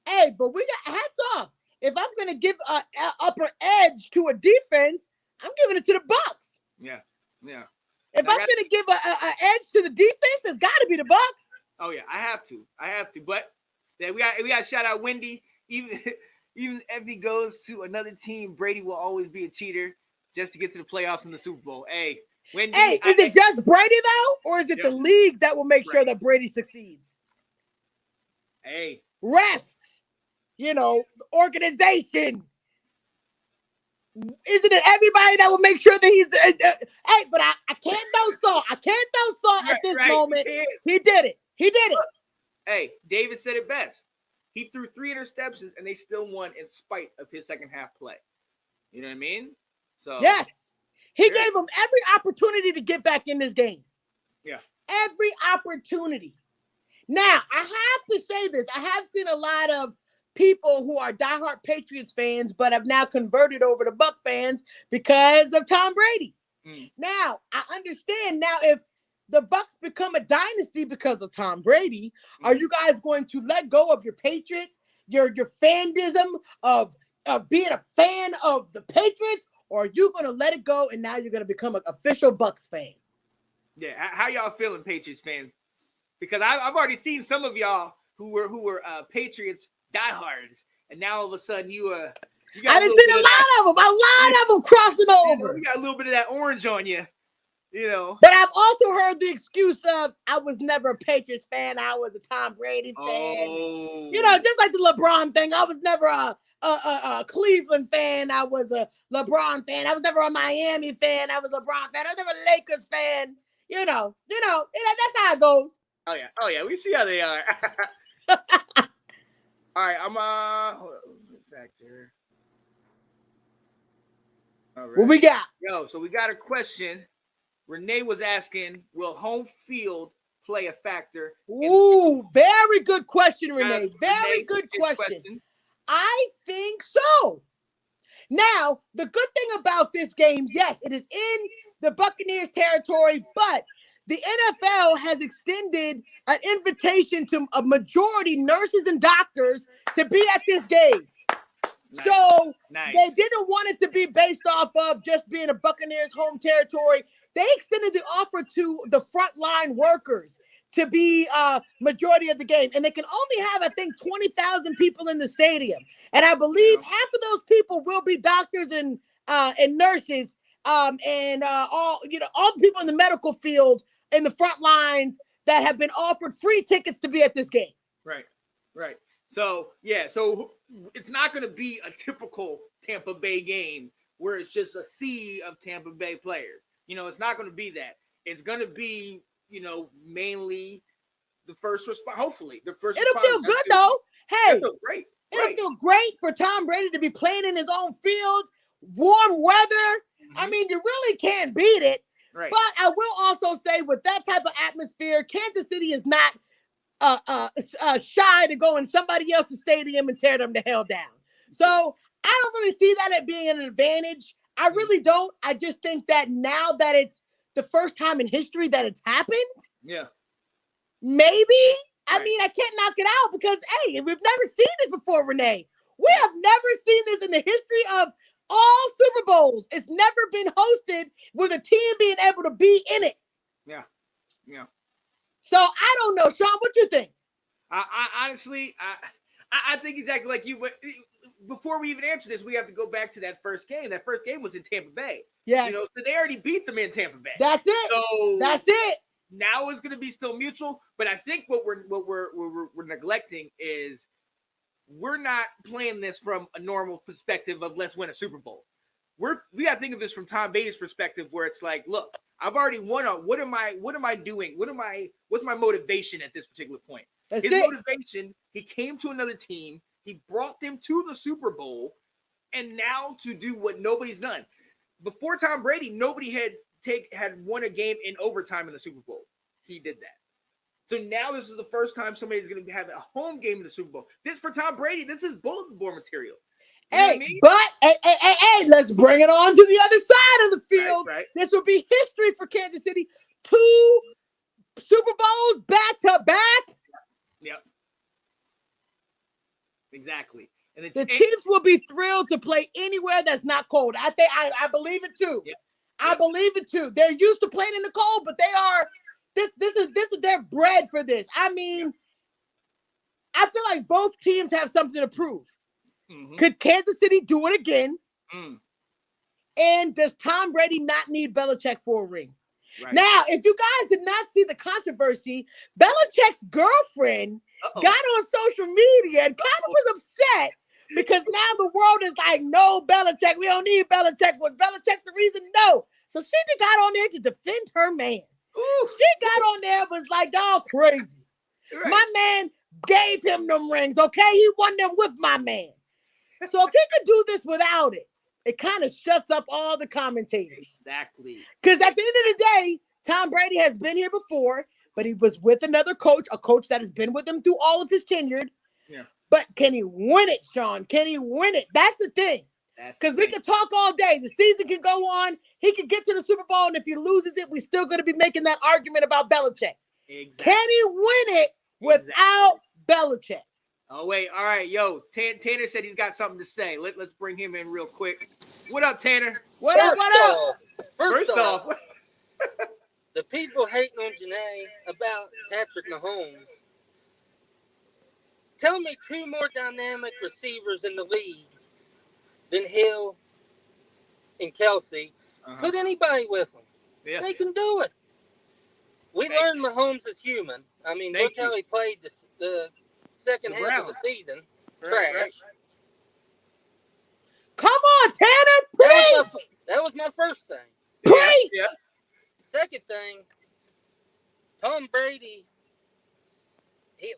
Hey, but we got hats off. If I'm going to give an upper edge to a defense, I'm giving it to the Bucs. Yeah. If I'm going to give an edge to the defense, it's got to be the Bucs. Oh yeah, I have to. But yeah, we got to shout out Wendy. Even if he goes to another team, Brady will always be a cheater just to get to the playoffs in the Super Bowl. Hey, Wendy. Hey, is it just Brady though, or is it the league that will make sure that Brady succeeds? Hey, refs, organization. Isn't it everybody that will make sure that he's? Hey, but I can't throw salt. I can't throw salt at this moment. He did it. Hey, David said it best. He threw 3 interceptions, and they still won in spite of his second half play. You know what I mean? So yes, he gave them every opportunity to get back in this game. Yeah, every opportunity. Now, I have to say this. I have seen a lot of people who are diehard Patriots fans, but have now converted over to Buck fans because of Tom Brady. Now, I understand now if the Bucks become a dynasty because of Tom Brady, are you guys going to let go of your Patriots, your fandism of being a fan of the Patriots, or are you going to let it go and now you're going to become an official Bucks fan? Yeah, how y'all feeling, Patriots fans? Because I've already seen some of y'all who were Patriots diehards, and now all of a sudden you got I didn't see a lot of them crossing over. You got a little bit of that orange on you, But I've also heard the excuse of I was never a Patriots fan. I was a Tom Brady fan. Oh. Just like the LeBron thing. I was never a Cleveland fan. I was a LeBron fan. I was never a Miami fan. I was a LeBron fan. I was never a Lakers fan. That's how it goes. Oh yeah. We see how they are. All right, I'm hold on, back there. All right. What we got? So we got a question. Renee was asking, will home field play a factor? Ooh, very good question, Renee. Very good question. I think so. Now, the good thing about this game, yes, it is in the Buccaneers territory, but the NFL has extended an invitation to a majority nurses and doctors to be at this game. Nice. So they didn't want it to be based off of just being a Buccaneers home territory. They extended the offer to the frontline workers to be majority of the game. And they can only have, I think, 20,000 people in the stadium. And I believe half of those people will be doctors and nurses and all the people in the medical field in the front lines that have been offered free tickets to be at this game. Right. So it's not going to be a typical Tampa Bay game where it's just a sea of Tampa Bay players. It's not going to be that. It's going to be, mainly the first response. Hopefully, the first. It'll feel good though. Hey, it'll feel great. It'll feel great for Tom Brady to be playing in his own field, warm weather. I mean, you really can't beat it. Right. But I will also say, with that type of atmosphere, Kansas City is not shy to go in somebody else's stadium and tear them the hell down. So I don't really see that as being an advantage. I really don't. I just think that now that it's the first time in history that it's happened, maybe. I mean, I can't knock it out because, hey, we've never seen this before, Renee. We have never seen this in the history of all Super Bowls. It's never been hosted with a team being able to be in it. Yeah. So I don't know, Sean. What you think? I honestly, I think exactly like you. But before we even answer this, we have to go back to that first game. That first game was in Tampa Bay. Yeah. So they already beat them in Tampa Bay. That's it. So that's it. Now it's going to be still mutual, but I think what we're neglecting is we're not playing this from a normal perspective of let's win a Super Bowl. We got to think of this from Tom Brady's perspective, where it's like, look, I've already won. What am I doing? What's my motivation at this particular point? His motivation, he came to another team, he brought them to the Super Bowl, and now to do what nobody's done. Before Tom Brady, nobody had won a game in overtime in the Super Bowl. He did that. So now this is the first time somebody's going to have a home game in the Super Bowl. This for Tom Brady, this is bulletin board material. But let's bring it on to the other side of the field. Right. This will be history for Kansas City. 2 Super Bowls back to back. Yep. Exactly. And the Chiefs will be thrilled to play anywhere that's not cold. I believe it too. Yep. I believe it too. They're used to playing in the cold, but they are. This is their bread for this. I mean, I feel like both teams have something to prove. Mm-hmm. Could Kansas City do it again? And does Tom Brady not need Belichick for a ring? Right. Now, if you guys did not see the controversy, Belichick's girlfriend got on social media and kind of was upset because now the world is like, no, Belichick, we don't need Belichick. Was Belichick the reason? No. So she got on there to defend her man. She got on there and was like, y'all crazy. Right. My man gave him them rings, okay? He won them with my man. So if he could do this without it, it kind of shuts up all the commentators. Exactly. Because at the end of the day, Tom Brady has been here before. but he was with another coach, a coach that has been with him through all of his tenure. Yeah. But can he win it, Sean? Can he win it? That's the thing. Because we can talk all day. The season can go on. He can get to the Super Bowl, and if he loses it, we're still going to be making that argument about Belichick. Exactly. Can he win it without Belichick? Oh, wait. All right. Yo, Tanner said he's got something to say. Let's bring him in real quick. What up, Tanner? What up? First off, the people hating on Janae about Patrick Mahomes. Tell me two more dynamic receivers in the league than Hill and Kelsey. Put anybody with them. Yeah. They can do it. We learned Mahomes is human. I mean, look how he played the second half of the season. Trash. Right. Come on, Tanner. Preach. That was my first thing. Preach. Yeah. Second thing, Tom Brady,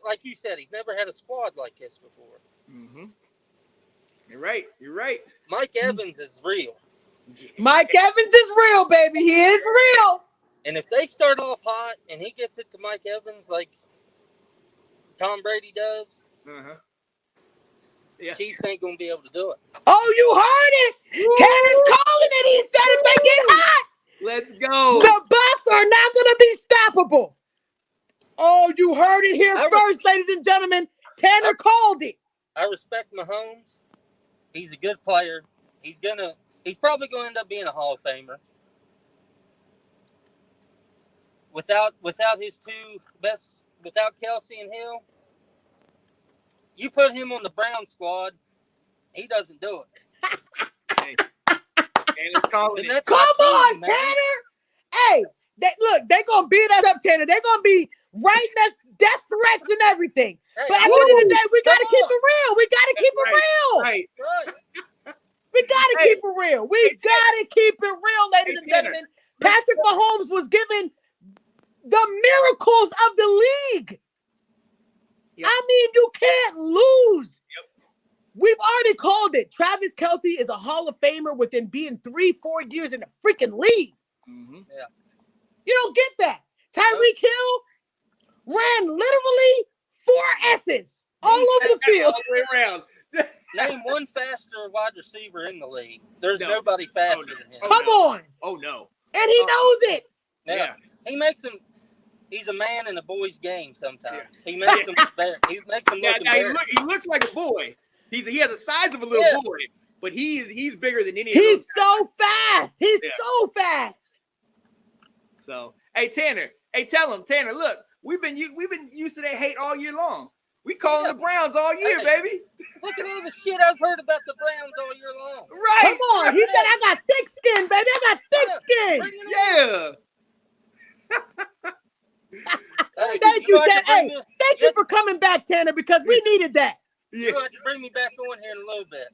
like you said, he's never had a squad like this before. Mm-hmm. You're right. You're right. Mike Evans is real. Mike Evans is real, baby. He is real. And if they start off hot and he gets it to Mike Evans like Tom Brady does, Chiefs ain't going to be able to do it. Oh, you heard it. Tanner's calling it. He said if they get hot, let's go. The Bucs are not going to be stoppable. Oh, you heard it here first, ladies and gentlemen. Tanner called it. I respect Mahomes. He's a good player. He's probably going to end up being a Hall of Famer. Without his two best, without Kelsey and Hill, you put him on the Brown squad, he doesn't do it. Hey. Come on, Tanner. Hey, they're going to beat us up, Tanner. They're going to be writing us death threats and everything. Hey, but at the end of the day, we got to keep it real. We got to keep it real. Right. We got to keep it real. We got to keep it real, ladies and gentlemen. Patrick Mahomes was given the miracles of the league. Yep. I mean, you can't lose. Yep. We've already called it. Travis Kelce is a Hall of Famer within being 3-4 years in the freaking league. Mm-hmm. Yeah. You don't get that. Tyreek Hill ran literally 4 S's all over the field. All the way around. Name one faster wide receiver in the league. There's nobody faster than him. Come on. Oh, no. And he knows it. Yeah. He makes him. He's a man in a boy's game sometimes. Yeah. He makes him look embarrassed. He looks like a boy. He has the size of a little boy, but he's bigger than any of those. He's so fast. He's so fast. So, hey, Tanner. Hey, tell him, Tanner, look, we've been used to that hate all year long. We calling the Browns all year, baby. Look at all the shit I've heard about the Browns all year long. Right. Come on. He said, I got thick skin, baby. I got thick skin. Yeah. Thank you, Tanner. Hey, thank you for coming back, Tanner, because we needed that. You're going to bring me back on here in a little bit.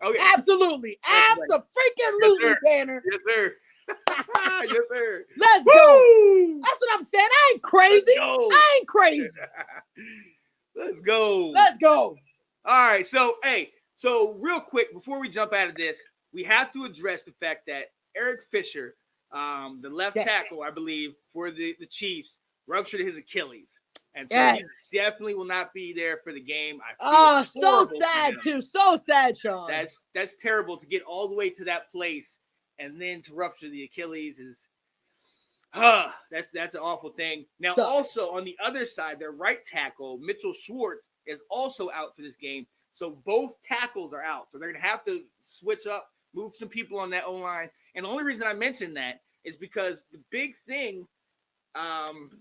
Okay. Absolutely. Absolutely, Tanner. Yes, sir. Yes, sir. Let's go. That's what I'm saying. I ain't crazy. I ain't crazy. Let's go. Let's go. All right. So, so real quick, before we jump out of this, we have to address the fact that Eric Fisher, the left tackle, I believe, for the Chiefs, ruptured his Achilles. And so he definitely will not be there for the game. So sad, too. So sad, Sean. That's terrible to get all the way to that place and then to rupture the Achilles is that's an awful thing. Now, also on the other side, their right tackle, Mitchell Schwartz, is also out for this game. So both tackles are out. So they're going to have to switch up, move some people on that O-line. And the only reason I mentioned that is because the big thing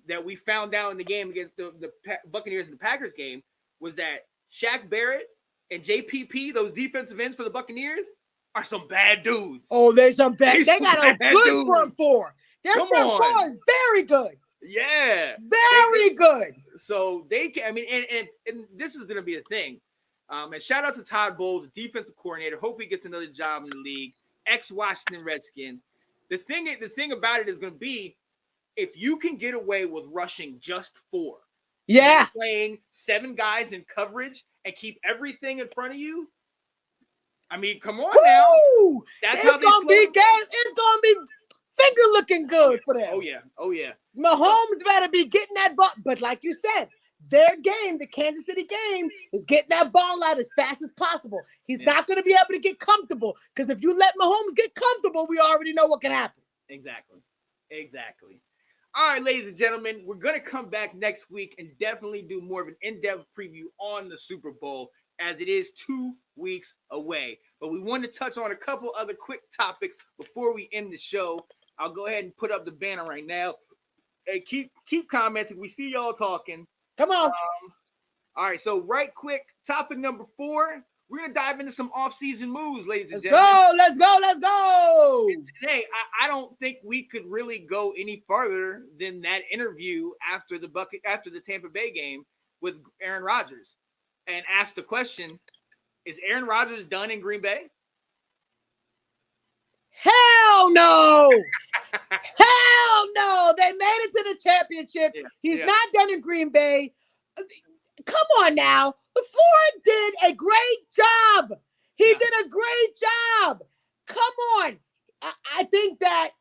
that we found out in the game against the Buccaneers and the Packers game was that Shaq Barrett and JPP, those defensive ends for the Buccaneers, are some bad dudes. Oh, they're some bad. They got a good front four. Their front four is very good. Yeah. Very good. So they can, I mean, and this is going to be a thing. And shout out to Todd Bowles, defensive coordinator. Hope he gets another job in the league. Ex-Washington Redskin. The thing about it is going to be, if you can get away with rushing just 4, playing 7 guys in coverage and keep everything in front of you, I mean, come on now. That's how they slow. It's gonna be finger looking good for them. Oh yeah. Mahomes better be getting that ball. But like you said, their game, the Kansas City game, is getting that ball out as fast as possible. He's not going to be able to get comfortable because if you let Mahomes get comfortable, we already know what can happen. Exactly. All right, ladies and gentlemen, we're going to come back next week and definitely do more of an in-depth preview on the Super Bowl as it is 2 weeks away. But we want to touch on a couple other quick topics before we end the show. I'll go ahead and put up the banner right now. Hey, keep commenting. We see y'all talking. Come on. All right, so right quick, topic number 4. We're going to dive into some off-season moves, ladies and gentlemen. Let's go. And today, I don't think we could really go any farther than that interview after the Tampa Bay game with Aaron Rodgers and ask the question, is Aaron Rodgers done in Green Bay? Hell no. Hell no. They made it to the championship. He's not done in Green Bay. Come on now. LaFleur did a great job. He did a great job. Come on. I think that,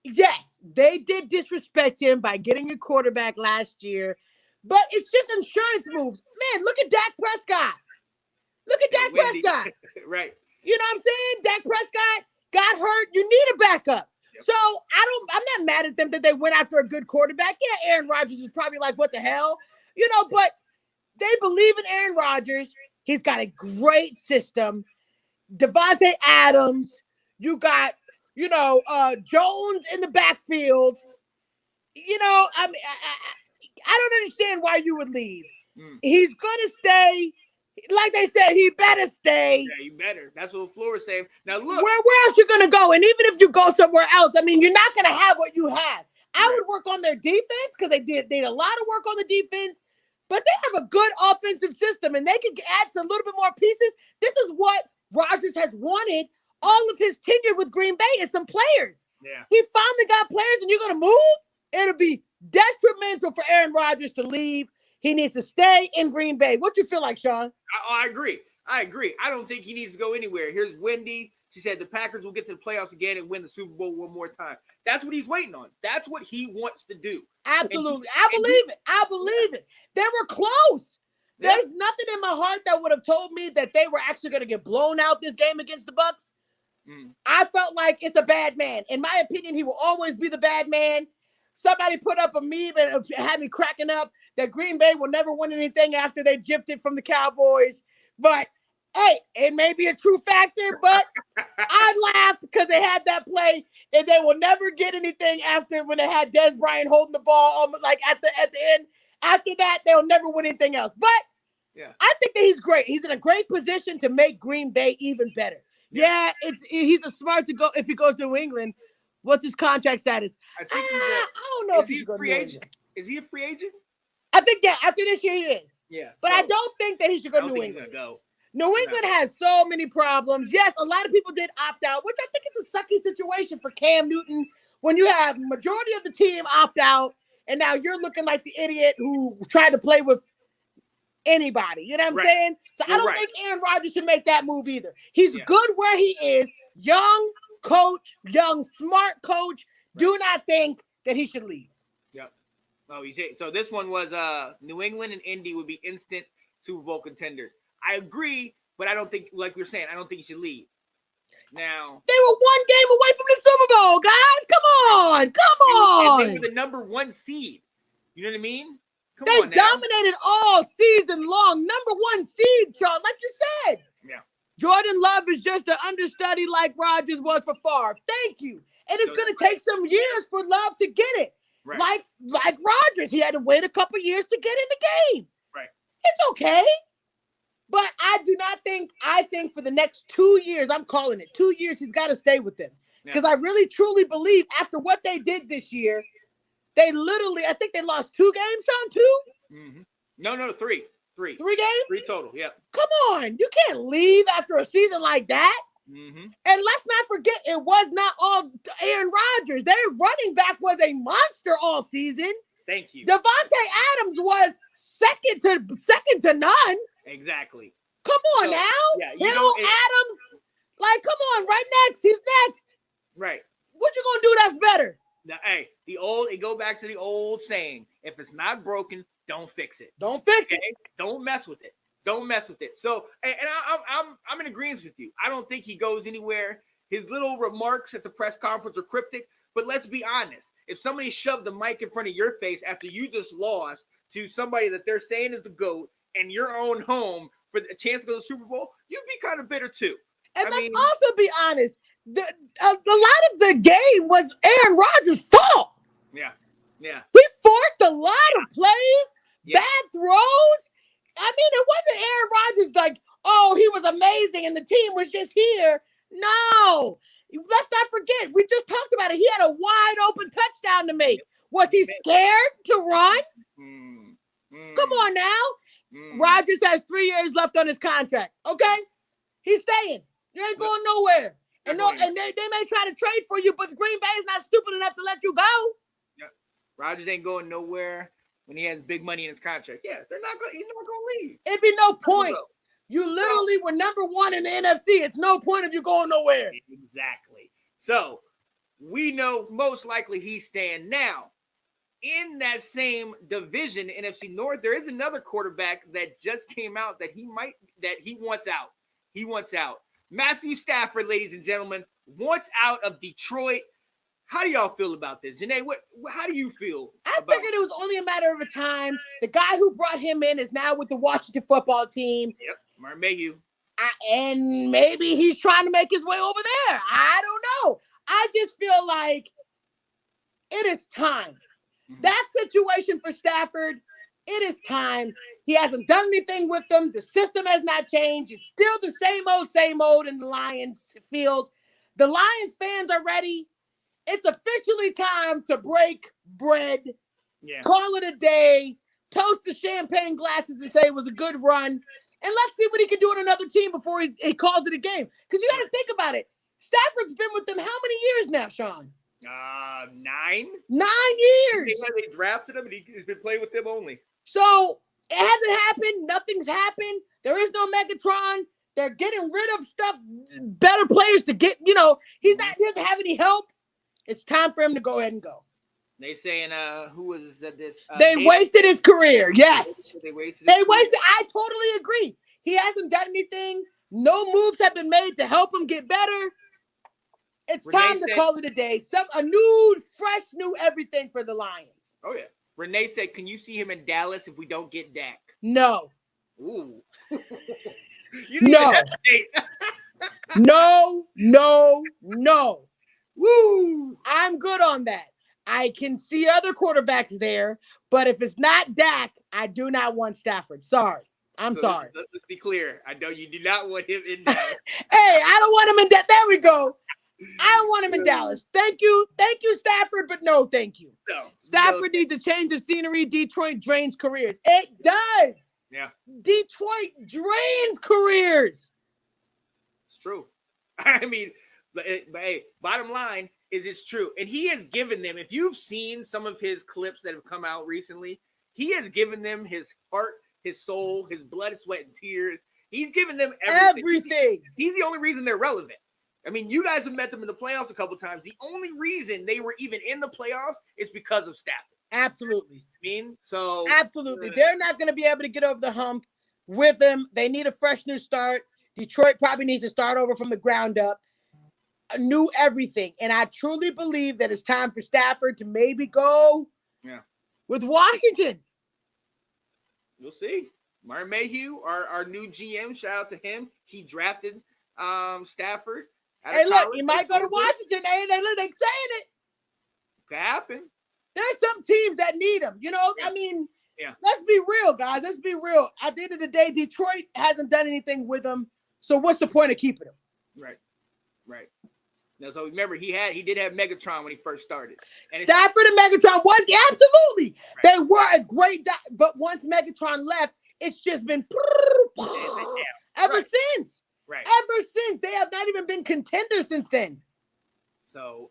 yes, they did disrespect him by getting a quarterback last year, but it's just insurance moves. Man, look at Dak Prescott. Prescott. Right. You know what I'm saying? Dak Prescott got hurt. You need a backup. Yep. So I'm not mad at them that they went after a good quarterback. Yeah, Aaron Rodgers is probably like, what the hell? But they believe in Aaron Rodgers. He's got a great system. Devontae Adams. You got, Jones in the backfield. I don't understand why you would leave. He's going to stay. Like they said, he better stay. Yeah, you better. That's what LaFleur is saying. Now, look. Where else you going to go? And even if you go somewhere else, you're not going to have what you have. I would work on their defense because they did a lot of work on the defense. But they have a good offensive system, and they can add a little bit more pieces. This is what Rodgers has wanted all of his tenure with Green Bay is some players. Yeah. He finally got players, and you're going to move? It'll be detrimental for Aaron Rodgers to leave. He needs to stay in Green Bay. What you feel like, Sean? I agree. I don't think he needs to go anywhere. Here's Wendy. She said the Packers will get to the playoffs again and win the Super Bowl one more time. That's what he's waiting on. That's what he wants to do. Absolutely. I believe it. They were close. Yeah. There's nothing in my heart that would have told me that they were actually going to get blown out this game against the Bucs. I felt like it's a bad man. In my opinion, he will always be the bad man. Somebody put up a meme and had me cracking up that Green Bay will never win anything after they gypped it from the Cowboys. But hey, it may be a true factor, but I laughed because they had that play, and they will never get anything after when they had Des Bryant holding the ball like at the end. After that, they'll never win anything else. But I think that he's great. He's in a great position to make Green Bay even better. Yeah, he's a smart to go if he goes to New England. What's his contract status? I don't know if he's a free agent. Is he a free agent? I think after this year he is. Yeah. But I don't think that he should go to New England. New England has so many problems. Yes, a lot of people did opt out, which I think is a sucky situation for Cam Newton when you have majority of the team opt out, and now you're looking like the idiot who tried to play with anybody. You know what I'm saying? So I don't think Aaron Rodgers should make that move either. He's good where he is. Young coach, young, smart coach. Do not think that he should leave. Yep. Oh, so this one was New England and Indy would be instant Super Bowl contenders. I agree, but I don't think, like we were saying, I don't think he should leave. Now they were one game away from the Super Bowl, guys. Come on. And they were the number 1 seed. You know what I mean? They dominated all season long. Number 1 seed, Sean, like you said. Yeah. Jordan Love is just an understudy like Rodgers was for Favre. Thank you. And it's going to take some years for Love to get it. Right. Like Rodgers, he had to wait a couple years to get in the game. Right. It's okay. But I think for the next 2 years, I'm calling it 2 years, he's got to stay with them. Because I really, truly believe after what they did this year, they literally, I think they lost 2 games, Sean, 2? Mm-hmm. No, 3. 3 games? 3 total, yeah. Come on. You can't leave after a season like that. Mm-hmm. And let's not forget, it was not all Aaron Rodgers. Their running back was a monster all season. Thank you. Devontae Adams was second to none. Exactly. Come on now. Yeah, Hill, Adams. Like, come on, right next. He's next. Right. What you gonna do that's better? Now, hey, it go back to the old saying: if it's not broken, don't fix it. Don't fix Okay? it. Don't mess with it. Don't mess with it. So, and I'm in agreement with you. I don't think he goes anywhere. His little remarks at the press conference are cryptic. But let's be honest. If somebody shoved the mic in front of your face after you just lost to somebody that they're saying is the GOAT in your own home for a chance to go to the Super Bowl, you'd be kind of bitter too. And I let's mean- also be honest. A lot of the game was Aaron Rodgers' fault. Yeah. He forced a lot of plays, Yeah. bad throws. I mean, it wasn't Aaron Rodgers like, oh, he was amazing and the team was just here. No. Let's not forget. We just talked about it. He had a wide open touchdown to make. Was he scared to run? Come on now. Rodgers has 3 years left on his contract. Okay? He's staying. You ain't going nowhere. And they may try to trade for you, but Green Bay is not stupid enough to let you go. Yeah. Rodgers ain't going nowhere when he has big money in his contract. Yeah, he's not going to leave. It'd be no point. You literally were number one in the NFC. It's no point of you going nowhere. Exactly. So we know most likely he's staying. Now, in that same division, NFC North, there is another quarterback that just came out that he wants out. He wants out. Matthew Stafford, ladies and gentlemen, wants out of Detroit. How do y'all feel about this? Janae, how do you feel? I figured it was only a matter of a time. The guy who brought him in is now with the Washington football team. Yep, Martin Mayhew. And maybe he's trying to make his way over there. I don't know. I just feel like it is time. That situation for Stafford, it is time. He hasn't done anything with them. The system has not changed. It's still the same old in the Lions field. The Lions fans are ready. It's officially time to break bread. Yeah. Call it a day. Toast the champagne glasses and say it was a good run. And let's see what he can do on another team before he calls it a game. Because you got to think about it. Stafford's been with them how many years now, Sean? 9. 9 years. They drafted him, and he's been playing with them only. So it hasn't happened. Nothing's happened. There is no Megatron. They're getting rid of stuff, better players to get, he doesn't have any help. It's time for him to go ahead and go. They saying, who was it said this? They wasted his career. Yes. They wasted. I totally agree. He hasn't done anything. No moves have been made to help him get better. It's time to call it a day. A new, fresh, new everything for the Lions. Oh, yeah. Renee said, can you see him in Dallas if we don't get Dak? No. Ooh. No. No. Woo. I'm good on that. I can see other quarterbacks there, but if it's not Dak, I do not want Stafford. Sorry. I'm sorry. Let's be clear. I know you do not want him in Dallas. Hey, I don't want him in Dallas. There we go. I don't want him in Dallas. Thank you, Stafford, but no, thank you. No, Stafford needs a change of scenery. Detroit drains careers. It does. Yeah. Detroit drains careers. It's true. I mean, but hey, bottom line is it's true. And he has given them, if you've seen some of his clips that have come out recently, he has given them his heart, his soul, his blood, sweat, and tears. He's given them everything. He's the only reason they're relevant. I mean, you guys have met them in the playoffs a couple times. The only reason they were even in the playoffs is because of Stafford. Absolutely. Absolutely. They're not going to be able to get over the hump with him. They need a fresh new start. Detroit probably needs to start over from the ground up. New everything. And I truly believe that it's time for Stafford to maybe go with Washington. We'll see. Martin Mayhew, our new GM, shout out to him. He drafted Stafford. Hey, look, he might go to Washington. They're saying it. Could happen. There's some teams that need him. I mean, let's be real, guys. Let's be real. At the end of the day, Detroit hasn't done anything with him. So what's the point of keeping him? Right. Now, so remember, he did have Megatron when he first started. And Stafford and Megatron was absolutely. Right. They were a great, but once Megatron left, it's just been ever since. Right. Ever since. They have not even been contenders since then. So,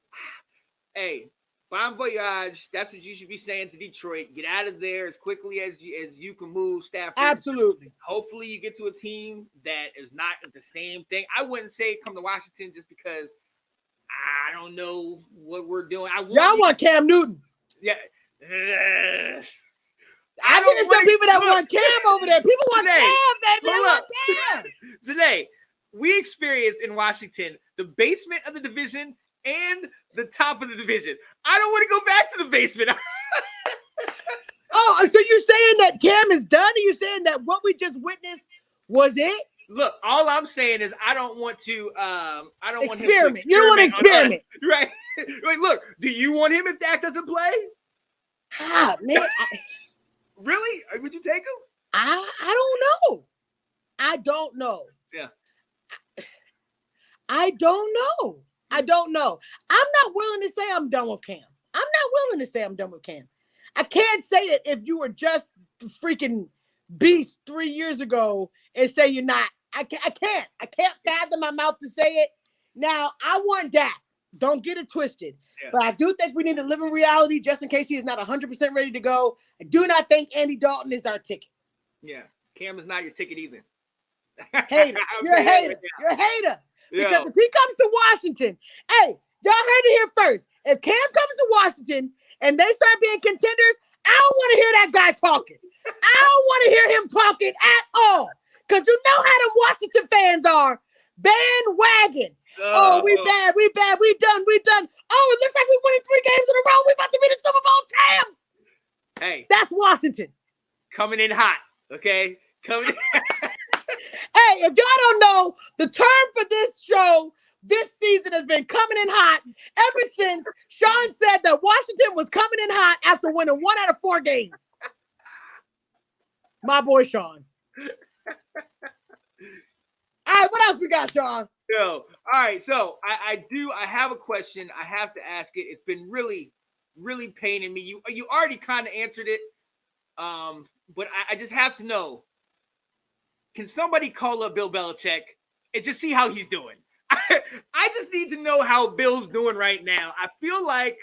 hey, bon voyage. That's what you should be saying to Detroit. Get out of there as quickly as you can move Stafford. Absolutely. Hopefully you get to a team that is not the same thing. I wouldn't say come to Washington just because I don't know what we're doing. Y'all want Cam Newton. Yeah. I think there's some people that want Cam over there. People want Janae, Cam, baby. They hold want up. Cam. Today, we experienced in Washington the basement of the division and the top of the division. I don't want to go back to the basement. Oh, so you're saying that Cam is done? Are you saying that what we just witnessed was it? Look, all I'm saying is I don't want to want him to Experiment. You don't want to experiment. on us, right? Like, look, do you want him if Dak doesn't play? Ah, man. Really? Would you take him? I don't know. I don't know. Yeah. I don't know. I don't know. I'm not willing to say I'm done with Cam. I'm not willing to say I'm done with Cam. I can't say it if you were just freaking beast 3 years ago and say you're not. I can't. I can't fathom my mouth to say it. Now, I want Dak. Don't get it twisted. Yeah. But I do think we need to live in reality just in case he is not 100% ready to go. I do not think Andy Dalton is our ticket. Yeah. Cam is not your ticket either. Hater. You're a hater. You're a hater. Because if he comes to Washington, hey, y'all heard it here first. If Cam comes to Washington and they start being contenders, I don't want to hear that guy talking. I don't want to hear him talking at all. Because you know how them Washington fans are. Bandwagon. Oh, we bad, we done. Oh, it looks like we're winning 3 games in a row. We about to win the Super Bowl. Damn. Hey. That's Washington. Coming in hot, okay? Coming in. Hey, if y'all don't know, the term for this show this season has been coming in hot ever since Sean said that Washington was coming in hot after winning 1 out of 4 games. My boy Sean. All right, what else we got, Sean? So, all right. So I have a question. I have to ask it. It's been really, really paining me. You already kind of answered it. But I just have to know, can somebody call up Bill Belichick and just see how he's doing? I just need to know how Bill's doing right now. I feel like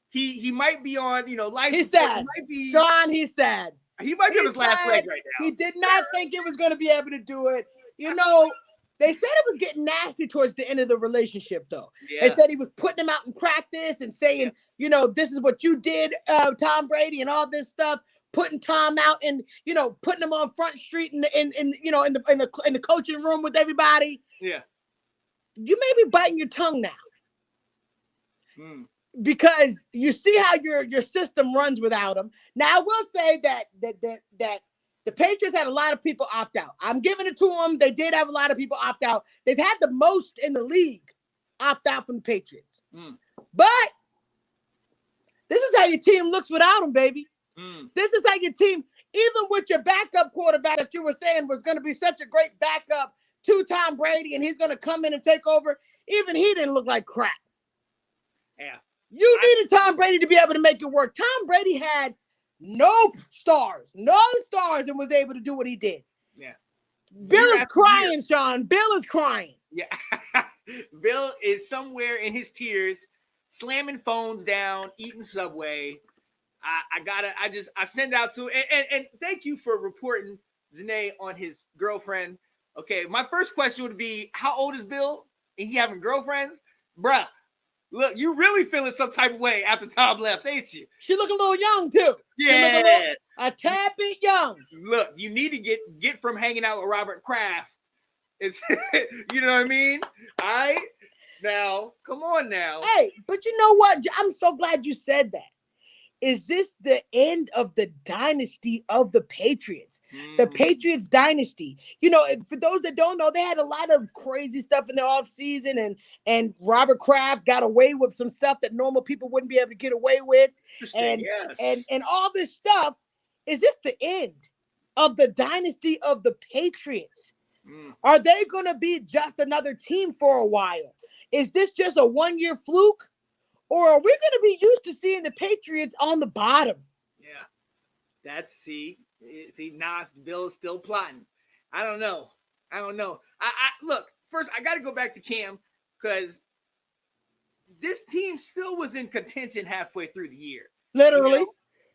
he might be on, life. He's sad. Sean, he's sad. He might be on his last leg right now. He did not think it was going to be able to do it. They said it was getting nasty towards the end of the relationship, though. Yeah. They said he was putting him out in practice and saying, this is what you did, Tom Brady, and all this stuff. Putting Tom out and putting him on Front Street in the coaching room with everybody. Yeah. You may be biting your tongue now. Because you see how your system runs without him. Now I will say that the Patriots had a lot of people opt out. I'm giving it to them. They did have a lot of people opt out. They've had the most in the league opt out from the Patriots. But this is how your team looks without him, baby. This is how your team, even with your backup quarterback that you were saying was going to be such a great backup to Tom Brady and he's going to come in and take over, even he didn't look like crap. Yeah. You needed Tom Brady to be able to make it work. Tom Brady had no stars, and was able to do what he did. Yeah. Bill is crying, Sean. Bill is crying. Yeah. Bill is somewhere in his tears, slamming phones down, eating Subway. I send out to and thank you for reporting Janae on his girlfriend. Okay, my first question would be, how old is Bill? And he having girlfriends? Bruh, look, you really feeling some type of way after Tom left, ain't you? She look a little young too. Yeah. A tad bit young. Look, you need to get from hanging out with Robert Kraft. It's you know what I mean? All right. Now, come on now. Hey, but you know what? I'm so glad you said that. Is this the end of the dynasty of the Patriots? The Patriots dynasty. For those that don't know, they had a lot of crazy stuff in the offseason, and Robert Kraft got away with some stuff that normal people wouldn't be able to get away with. And all this stuff. Is this the end of the dynasty of the Patriots? Are they going to be just another team for a while? Is this just a one-year fluke? Or are we going to be used to seeing the Patriots on the bottom? Yeah. See, now Bill is still plotting. I don't know. I look, first I got to go back to Cam because this team still was in contention halfway through the year. Literally.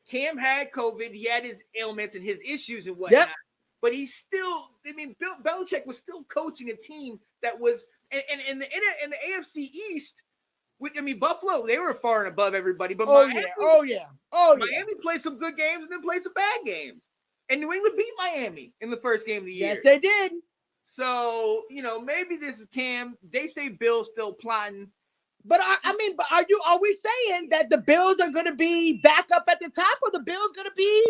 Cam had COVID. He had his ailments and his issues and whatnot. Yep. But he's still, Bill Belichick was still coaching a team that was, and in the AFC East, I mean, Buffalo, they were far and above everybody, but Oh Miami, yeah, oh yeah, oh yeah. Miami played some good games and then played some bad games. And New England beat Miami in the first game of the year. Yes, they did. So, maybe this is Cam. They say Bill's still plotting. But are we saying that the Bills are going to be back up at the top, or the Bills going to be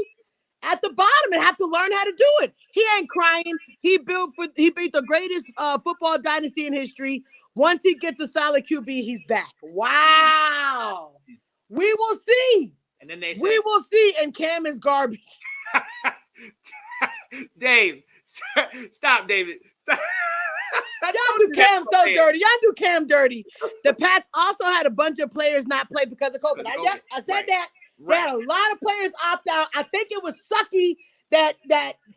at the bottom and have to learn how to do it? He ain't crying. He beat the greatest football dynasty in history. Once he gets a solid QB, he's back. Wow. We will see. And then they say, we will see. And Cam is garbage. Dave, stop, David. Y'all do Cam so dirty. Y'all do Cam dirty. The Pats also had a bunch of players not play because of COVID. I said that. They had a lot of players opt out. I think it was sucky that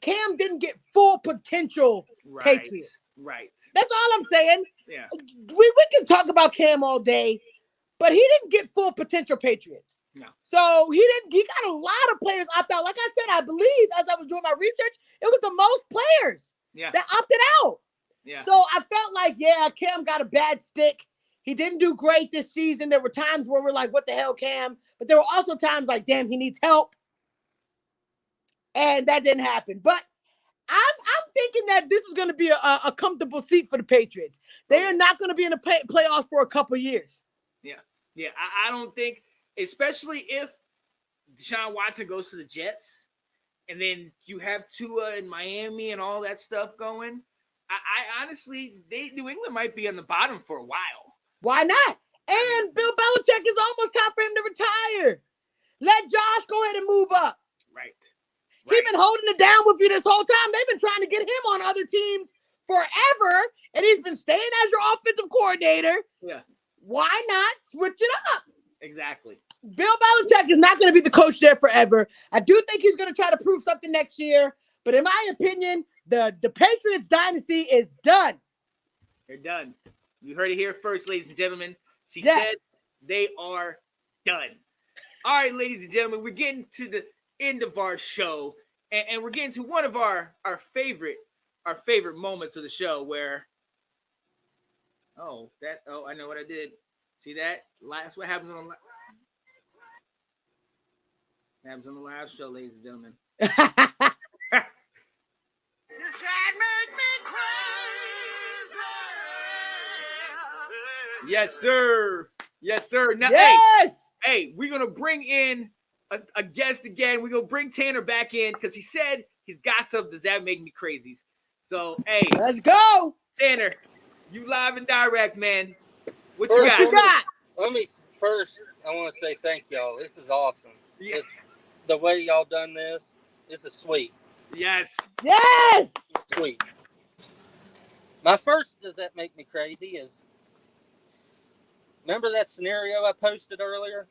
Cam didn't get full potential Patriots. Right. That's all I'm saying. Yeah. We can talk about Cam all day, but he didn't get full potential Patriots. No. So he got a lot of players opt out. Like I said, I believe as I was doing my research, it was the most players that opted out. Yeah. So I felt like, Cam got a bad stick. He didn't do great this season. There were times where we're like, what the hell, Cam? But there were also times like, damn, he needs help. And that didn't happen. But I'm thinking that this is going to be a comfortable seat for the Patriots. They are not going to be in the playoffs for a couple years. Yeah. I don't think, especially if Deshaun Watson goes to the Jets, and then you have Tua in Miami and all that stuff going. I honestly, New England might be on the bottom for a while. Why not? And Bill Belichick is almost time for him to retire. Let Josh go ahead and move up. Right. He's been holding it down with you this whole time. They've been trying to get him on other teams forever, and he's been staying as your offensive coordinator. Yeah. Why not switch it up? Exactly. Bill Belichick is not going to be the coach there forever. I do think he's going to try to prove something next year, but in my opinion, the Patriots dynasty is done. They're done. You heard it here first, ladies and gentlemen. She said they are done. All right, ladies and gentlemen, we're getting to the end of our show, and we're getting to one of our favorite moments of the show where I know what I did. See that? That's what happens on the last show, ladies and gentlemen. Yes, sir. Now, hey, we're gonna bring in a guest again. We're gonna bring Tanner back in because he said he's got stuff. Does that make me crazy? So, hey, let's go, Tanner. You live and direct, man. What you got? Let me first. I want to say thank y'all. This is awesome. Yes. The way y'all done this is sweet. Yes. Sweet. My first, does that make me crazy? Is remember that scenario I posted earlier?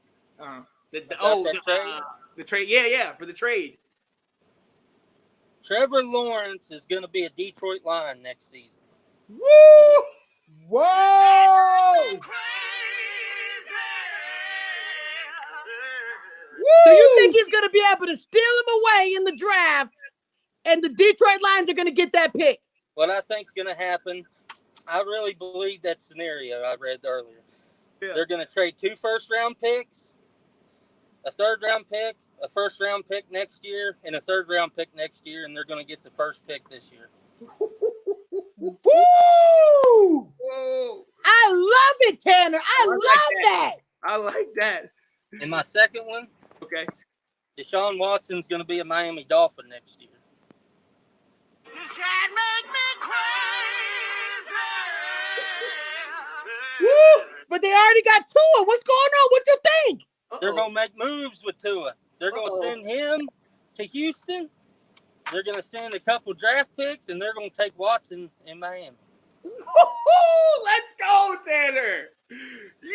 The trade. Yeah, for the trade. Trevor Lawrence is going to be a Detroit Lion next season. Woo! Whoa! So you think he's going to be able to steal him away in the draft, and the Detroit Lions are going to get that pick? What I think's going to happen, I really believe that scenario I read earlier. Yeah. They're going to trade 2 first-round picks, a third-round pick, a first-round pick next year, and a third-round pick next year, and they're going to get the first pick this year. Woo! Whoa. I love it, Tanner. I love that. I like that. And my second one, okay, Deshaun Watson's going to be a Miami Dolphin next year. This had make me crazy. Woo! But they already got Tua. What's going on? What you think? They're going to make moves with Tua. They're going to send him to Houston. They're going to send a couple draft picks, and they're going to take Watson in Miami. Let's go, Tanner. Yo!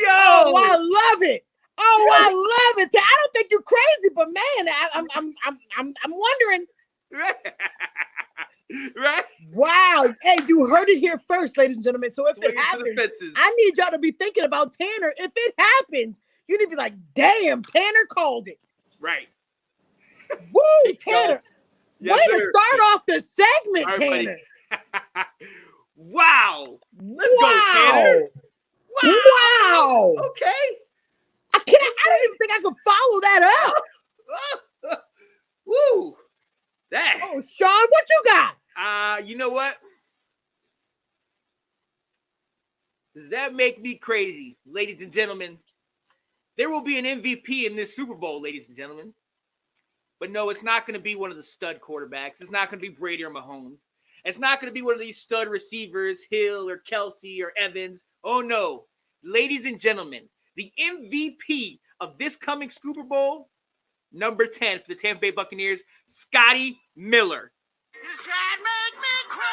Oh, I love it. Oh, I love it. I don't think you're crazy, but man, I'm wondering. Right? Wow. Hey, you heard it here first, ladies and gentlemen. So if it happens, I need y'all to be thinking about Tanner. If it happens, you need to be like, damn, Tanner called it. Right. Woo, Tanner. Way to start off the segment, Tanner. Wow. Let's go, Tanner. Wow. Okay. I don't even think I could follow that up. Woo. That. Oh, Sean, what you got? You know what? Does that make me crazy, ladies and gentlemen? There will be an MVP in this Super Bowl, ladies and gentlemen. But no, it's not going to be one of the stud quarterbacks. It's not going to be Brady or Mahomes. It's not going to be one of these stud receivers, Hill or Kelsey or Evans. Oh, no. Ladies and gentlemen, the MVP of this coming Super Bowl, number 10 for the Tampa Bay Buccaneers, Scotty Miller. Does that make me crazy?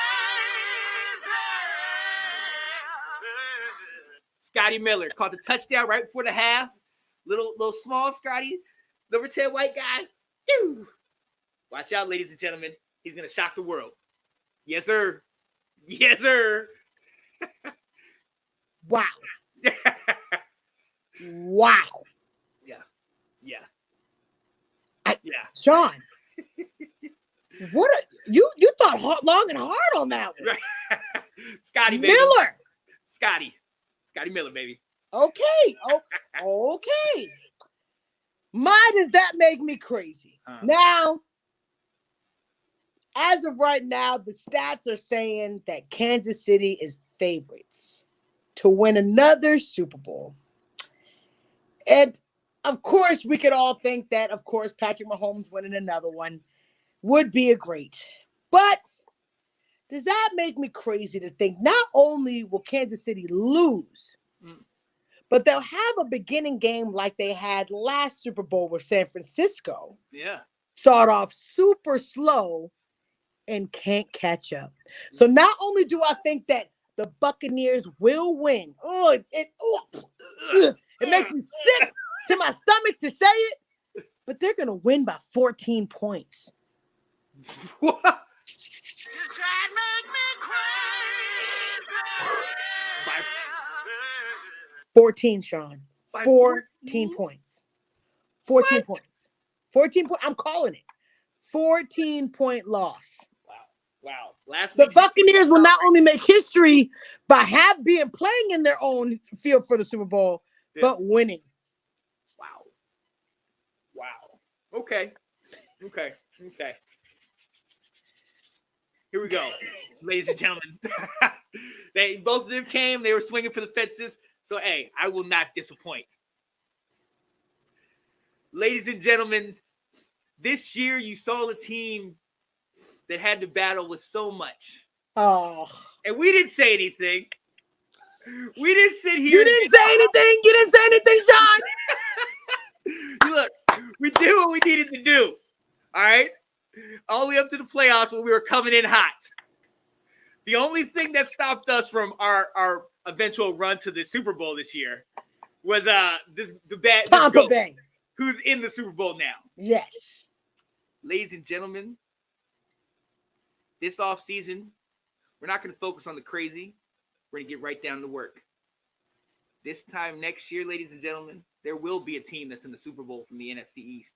Scotty Miller caught the touchdown right before the half. Little small Scotty, number 10 white guy. Ew. Watch out, ladies and gentlemen. He's going to shock the world. Yes, sir. Yes, sir. Wow. Wow. Yeah. Sean, you thought long and hard on that one. Scotty, baby. Miller. Scotty Miller, baby. Okay. Okay. My, does that make me crazy? Now, as of right now, the stats are saying that Kansas City is favorites to win another Super Bowl. And of course, we could all think that, of course, Patrick Mahomes winning another one would be a great. But does that make me crazy to think not only will Kansas City lose, but they'll have a beginning game like they had last Super Bowl with San Francisco. Yeah. Start off super slow and can't catch up. So not only do I think that the Buccaneers will win, it makes me sick to my stomach to say it, but they're going to win by 14 points. What? Does that make me crazy? 14, Sean. By 14 points. 14 points. 14 points. I'm calling it. 14-point loss. Wow. The Buccaneers will not only make history by being playing in their own field for the Super Bowl, but winning. Wow. Okay. Here we go, ladies and gentlemen. Both of them came. They were swinging for the fences. So, hey, I will not disappoint. Ladies and gentlemen, this year you saw a team that had to battle with so much. Oh. And we didn't say anything. We didn't sit here. You didn't say anything? You didn't say anything, Sean? Look, we did what we needed to do. All right? All the way up to the playoffs when we were coming in hot. The only thing that stopped us from our eventual run to the Super Bowl this year was Tampa Bay, who's in the Super Bowl now. Yes. Ladies and gentlemen, this offseason, we're not going to focus on the crazy. We're going to get right down to work. This time next year, ladies and gentlemen, there will be a team that's in the Super Bowl from the NFC East.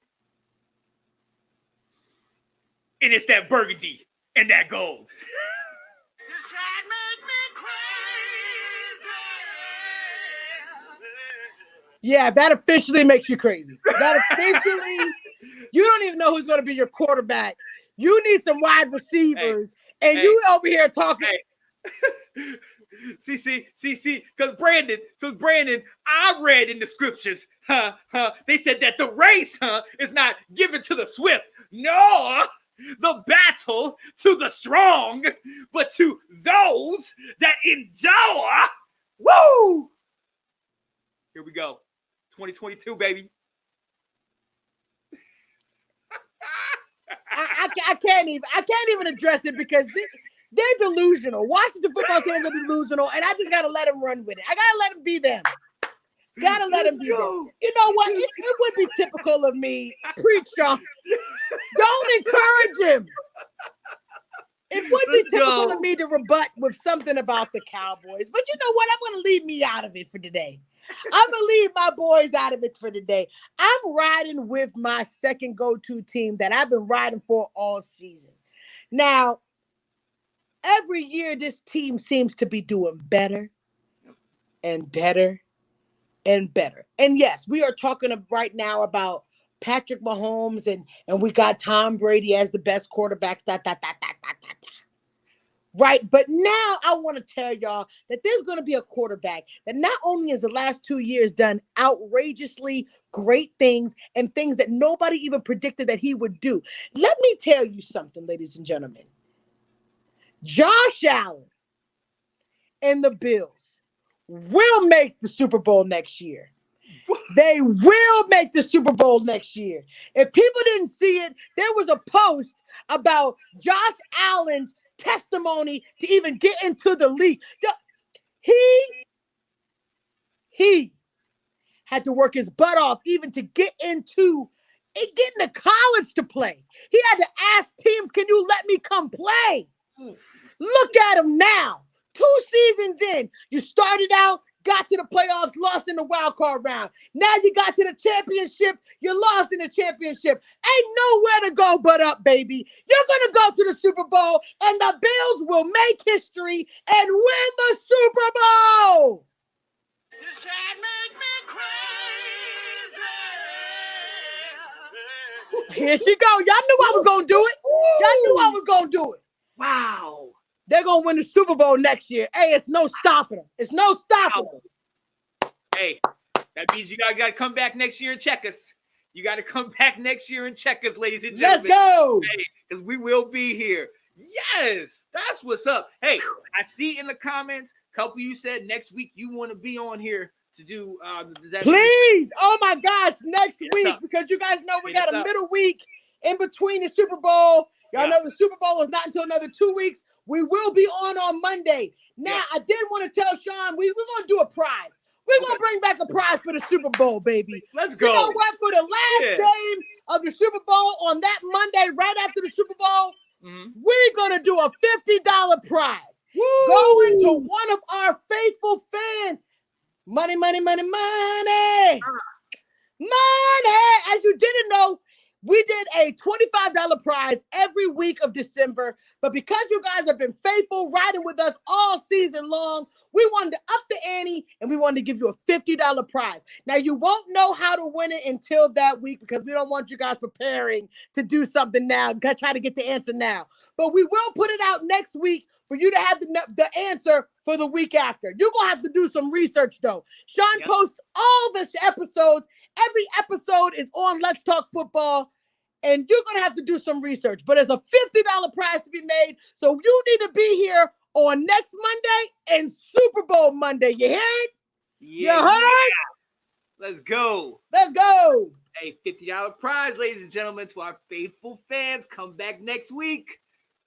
And it's that burgundy and that gold. Does that make me crazy? Yeah, that officially makes you crazy. That officially, you don't even know who's going to be your quarterback. You need some wide receivers, and you over here talking. See, because Brandon, I read in the scriptures, they said that the race, is not given to the swift, nor the battle to the strong, but to those that endure. Woo! Here we go. 2022, baby. I can't even address it because they're delusional. Washington football teams are delusional, and I just gotta let them run with it. I gotta let them be them. Gotta let them be them. You know what? It would be typical of me. Preach, Sean. Don't encourage him. It would be typical of me to rebut with something about the Cowboys. But you know what? I'm going to leave me out of it for today. I'm going to leave my boys out of it for today. I'm riding with my second go-to team that I've been riding for all season. Now, every year this team seems to be doing better and better and better. And yes, we are talking right now about Patrick Mahomes and we got Tom Brady as the best quarterback. Right. But now I want to tell y'all that there's going to be a quarterback that not only has the last 2 years done outrageously great things and things that nobody even predicted that he would do. Let me tell you something, ladies and gentlemen. Josh Allen and the Bills will make the Super Bowl next year. They will make the Super Bowl next year. If people didn't see it, there was a post about Josh Allen's testimony to even get into the league. He had to work his butt off even to get into college to play. He had to ask teams, can you let me come play? Look at him now. 2 seasons in. You started out, got to the playoffs, lost in the wild card round. Now you got to the championship, you lost in the championship. Ain't nowhere to go but up, baby. You're going to go to the Super Bowl, and the Bills will make history and win the Super Bowl. This had make me crazy. Here she go. Y'all knew I was going to do it. Y'all knew I was going to do it. Wow. They're going to win the Super Bowl next year. Hey, it's no stopping them. It's no stopping them. Hey, that means you got to come back next year and check us. You got to come back next year and check us, ladies and gentlemen. Let's go. Hey, because we will be here. Yes, that's what's up. Hey, I see in the comments, a couple of you said next week you want to be on here to do please. Oh my gosh, next week, because you guys know we got a middle week in between the Super Bowl. Y'all know the Super Bowl is not until another 2 weeks. We will be on Monday. Now, I did want to tell Sean, we're going to do a prize. We're going to bring back a prize for the Super Bowl, baby. Let's go. You know what? For the last game of the Super Bowl on that Monday, right after the Super Bowl, we're going to do a $50 prize. Going to one of our faithful fans. Money, money, money, money. Money. As you didn't know, we did a $25 prize every week of December, but because you guys have been faithful, riding with us all season long, we wanted to up the ante and we wanted to give you a $50 prize. Now, you won't know how to win it until that week because we don't want you guys preparing to do something now, try to get the answer now. But we will put it out next week for you to have the answer for the week after. You're going to have to do some research, though. Sean posts all the episodes. Every episode is on Let's Talk Football, and you're going to have to do some research. But there's a $50 prize to be made, so you need to be here on next Monday and Super Bowl Monday. You heard? Yeah. You heard? Let's go. Let's go. Hey, $50 prize, ladies and gentlemen, to our faithful fans. Come back next week.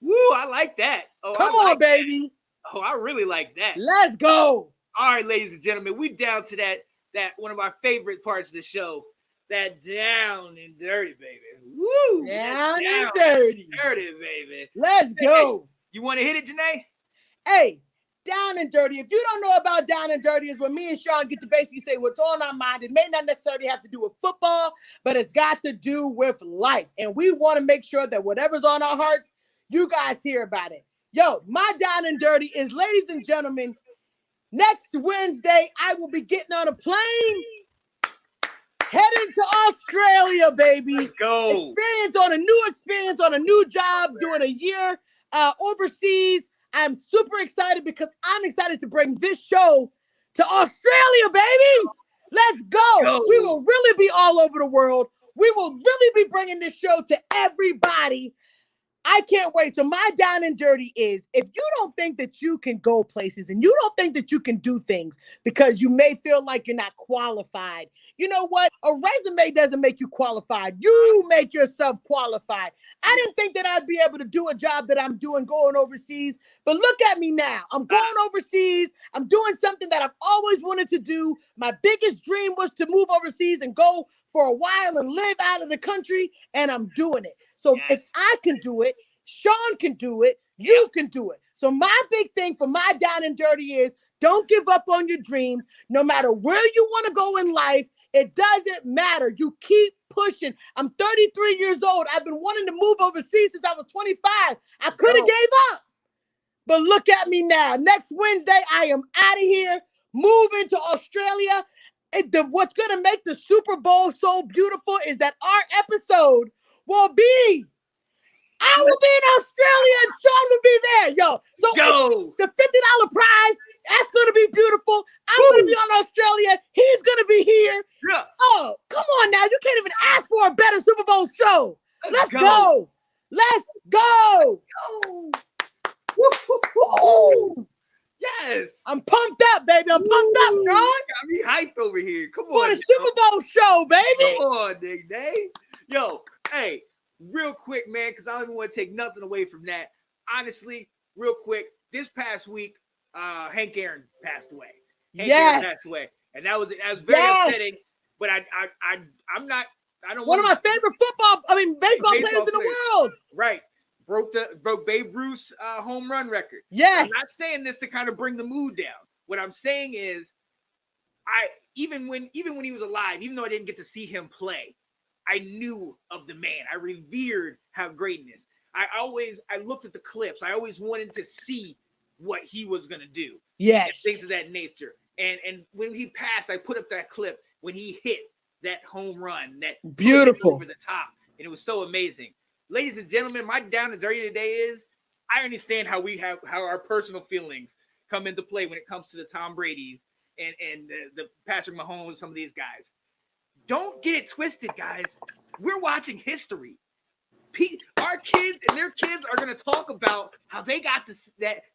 Woo, I like that. Oh, Come on, baby. Oh, I really like that. Let's go. All right, ladies and gentlemen, we down to that one of our favorite parts of the show, that down and dirty, baby. Woo! Down and dirty. Dirty, baby. Let's go. Hey, you want to hit it, Janae? Hey, down and dirty. If you don't know about down and dirty, is when me and Sean get to basically say what's on our mind. It may not necessarily have to do with football, but it's got to do with life. And we want to make sure that whatever's on our hearts, you guys hear about it. Yo, my down and dirty is, ladies and gentlemen, next Wednesday, I will be getting on a plane, heading to Australia, baby. Let's go. Experience on a new job, doing a year overseas. I'm super excited because I'm excited to bring this show to Australia, baby. Let's go. We will really be all over the world. We will really be bringing this show to everybody. I can't wait. So my down and dirty is, if you don't think that you can go places and you don't think that you can do things because you may feel like you're not qualified, you know what? A resume doesn't make you qualified. You make yourself qualified. I didn't think that I'd be able to do a job that I'm doing going overseas, but look at me now. I'm going overseas. I'm doing something that I've always wanted to do. My biggest dream was to move overseas and go for a while and live out of the country, and I'm doing it. So if I can do it, Sean can do it, you can do it. So my big thing for my down and dirty is, don't give up on your dreams. No matter where you want to go in life, it doesn't matter. You keep pushing. I'm 33 years old. I've been wanting to move overseas since I was 25. I could have gave up. But look at me now. Next Wednesday, I am out of here. moving to Australia. What's going to make the Super Bowl so beautiful is that our episode will be, I will be in Australia and Sean will be there. So the $50 prize, that's going to be beautiful. I'm going to be on Australia. He's going to be here. Yeah. Oh, come on now. You can't even ask for a better Super Bowl show. Let's go. Let's go. Woo. Yes. I'm pumped up, baby. I'm pumped up, Sean. Got me hyped over here. Come on. For the Super Bowl show, baby. Come on, Nick Day. Yo, hey, real quick, man, because I don't even want to take nothing away from that. Honestly, real quick, this past week, Hank Aaron passed away. Hank Aaron passed away. And that was very upsetting. But I'm not. I don't. One of my favorite baseball players in the world. Right. Broke Babe Ruth's home run record. Yes. I'm not saying this to kind of bring the mood down. What I'm saying is, even when he was alive, even though I didn't get to see him play, I knew of the man. I revered how greatness. I looked at the clips. I always wanted to see what he was gonna do. Yes. And things of that nature. And when he passed, I put up that clip when he hit that home run, that beautiful over the top, and it was so amazing. Ladies and gentlemen, my down and dirty today is I understand how our personal feelings come into play when it comes to the Tom Brady's and the Patrick Mahomes, some of these guys. Don't get it twisted, guys. We're watching history. Our kids and their kids are going to talk about how they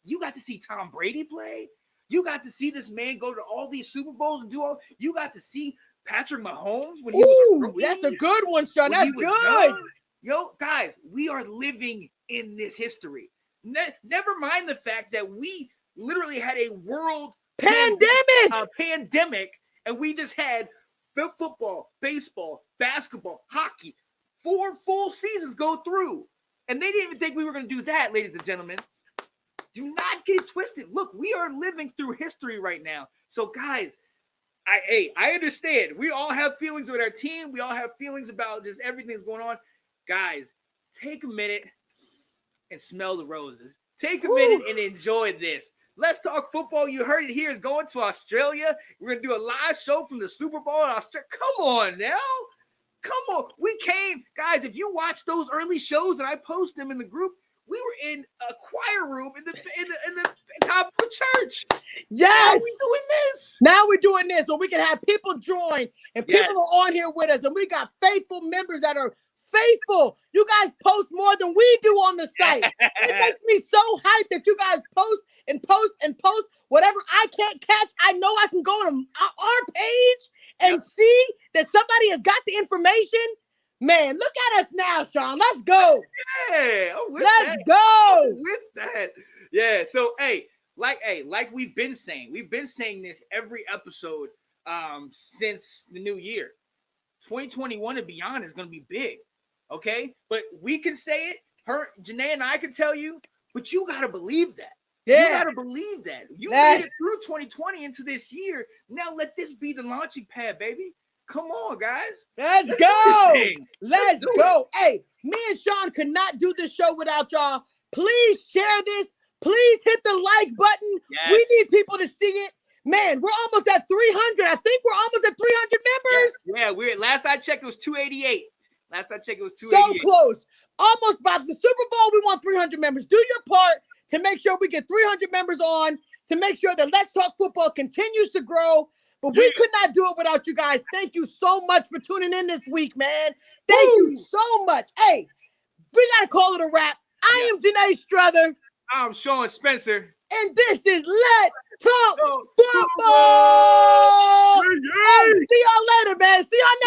you got to see Tom Brady play. You got to see this man go to all these Super Bowls and you got to see Patrick Mahomes when he was a rookie. That's a good one, Sean. That's good. Young. Yo, guys, we are living in this history. Never mind the fact that we literally had a world pandemic, and we just had football, baseball, basketball, hockey, 4 full seasons go through. And they didn't even think we were going to do that, ladies and gentlemen. Do not get it twisted. Look, we are living through history right now. So, guys, I understand. We all have feelings with our team. We all have feelings about just everything that's going on. Guys, take a minute and smell the roses. Take a minute and enjoy this. Let's Talk Football. You heard it here is going to Australia. We're going to do a live show from the Super Bowl in Australia. Come on now. Come on. We came. Guys, if you watch those early shows and I post them in the group, we were in a choir room in the top of a church. Yes. Now we're doing this. Now we're doing this so we can have people join and people are on here with us. And we got faithful members that are faithful. You guys post more than we do on the site. It makes me so hyped that you guys post and post and post. Whatever I can't catch, I know I can go to our page and see that somebody has got the information. Man, look at us now, Sean. Let's go. Yeah, let's go. With that. Yeah. So like we've been saying this every episode since the new year. 2021 and beyond is gonna be big. Okay, but we can say it. Janae and I can tell you, but you gotta believe that. Yeah, you gotta believe that. You made it through 2020 into this year. Now let this be the launching pad, baby. Come on, guys. Let's go. Let's go. Hey, me and Sean could not do this show without y'all. Please share this. Please hit the like button. Yes. We need people to see it. Man, we're almost at 300. I think we're almost at 300 members. Yeah, we're last I checked, it was 288. Last I checked, it was 288. So close. Almost by the Super Bowl, we want 300 members. Do your part to make sure we get 300 members on, to make sure that Let's Talk Football continues to grow. But we could not do it without you guys. Thank you so much for tuning in this week, man. Thank you so much. Hey, we got to call it a wrap. I am Janae Struther. I'm Sean Spencer. And this is Let's Talk Football. Hey, see y'all later, man. See y'all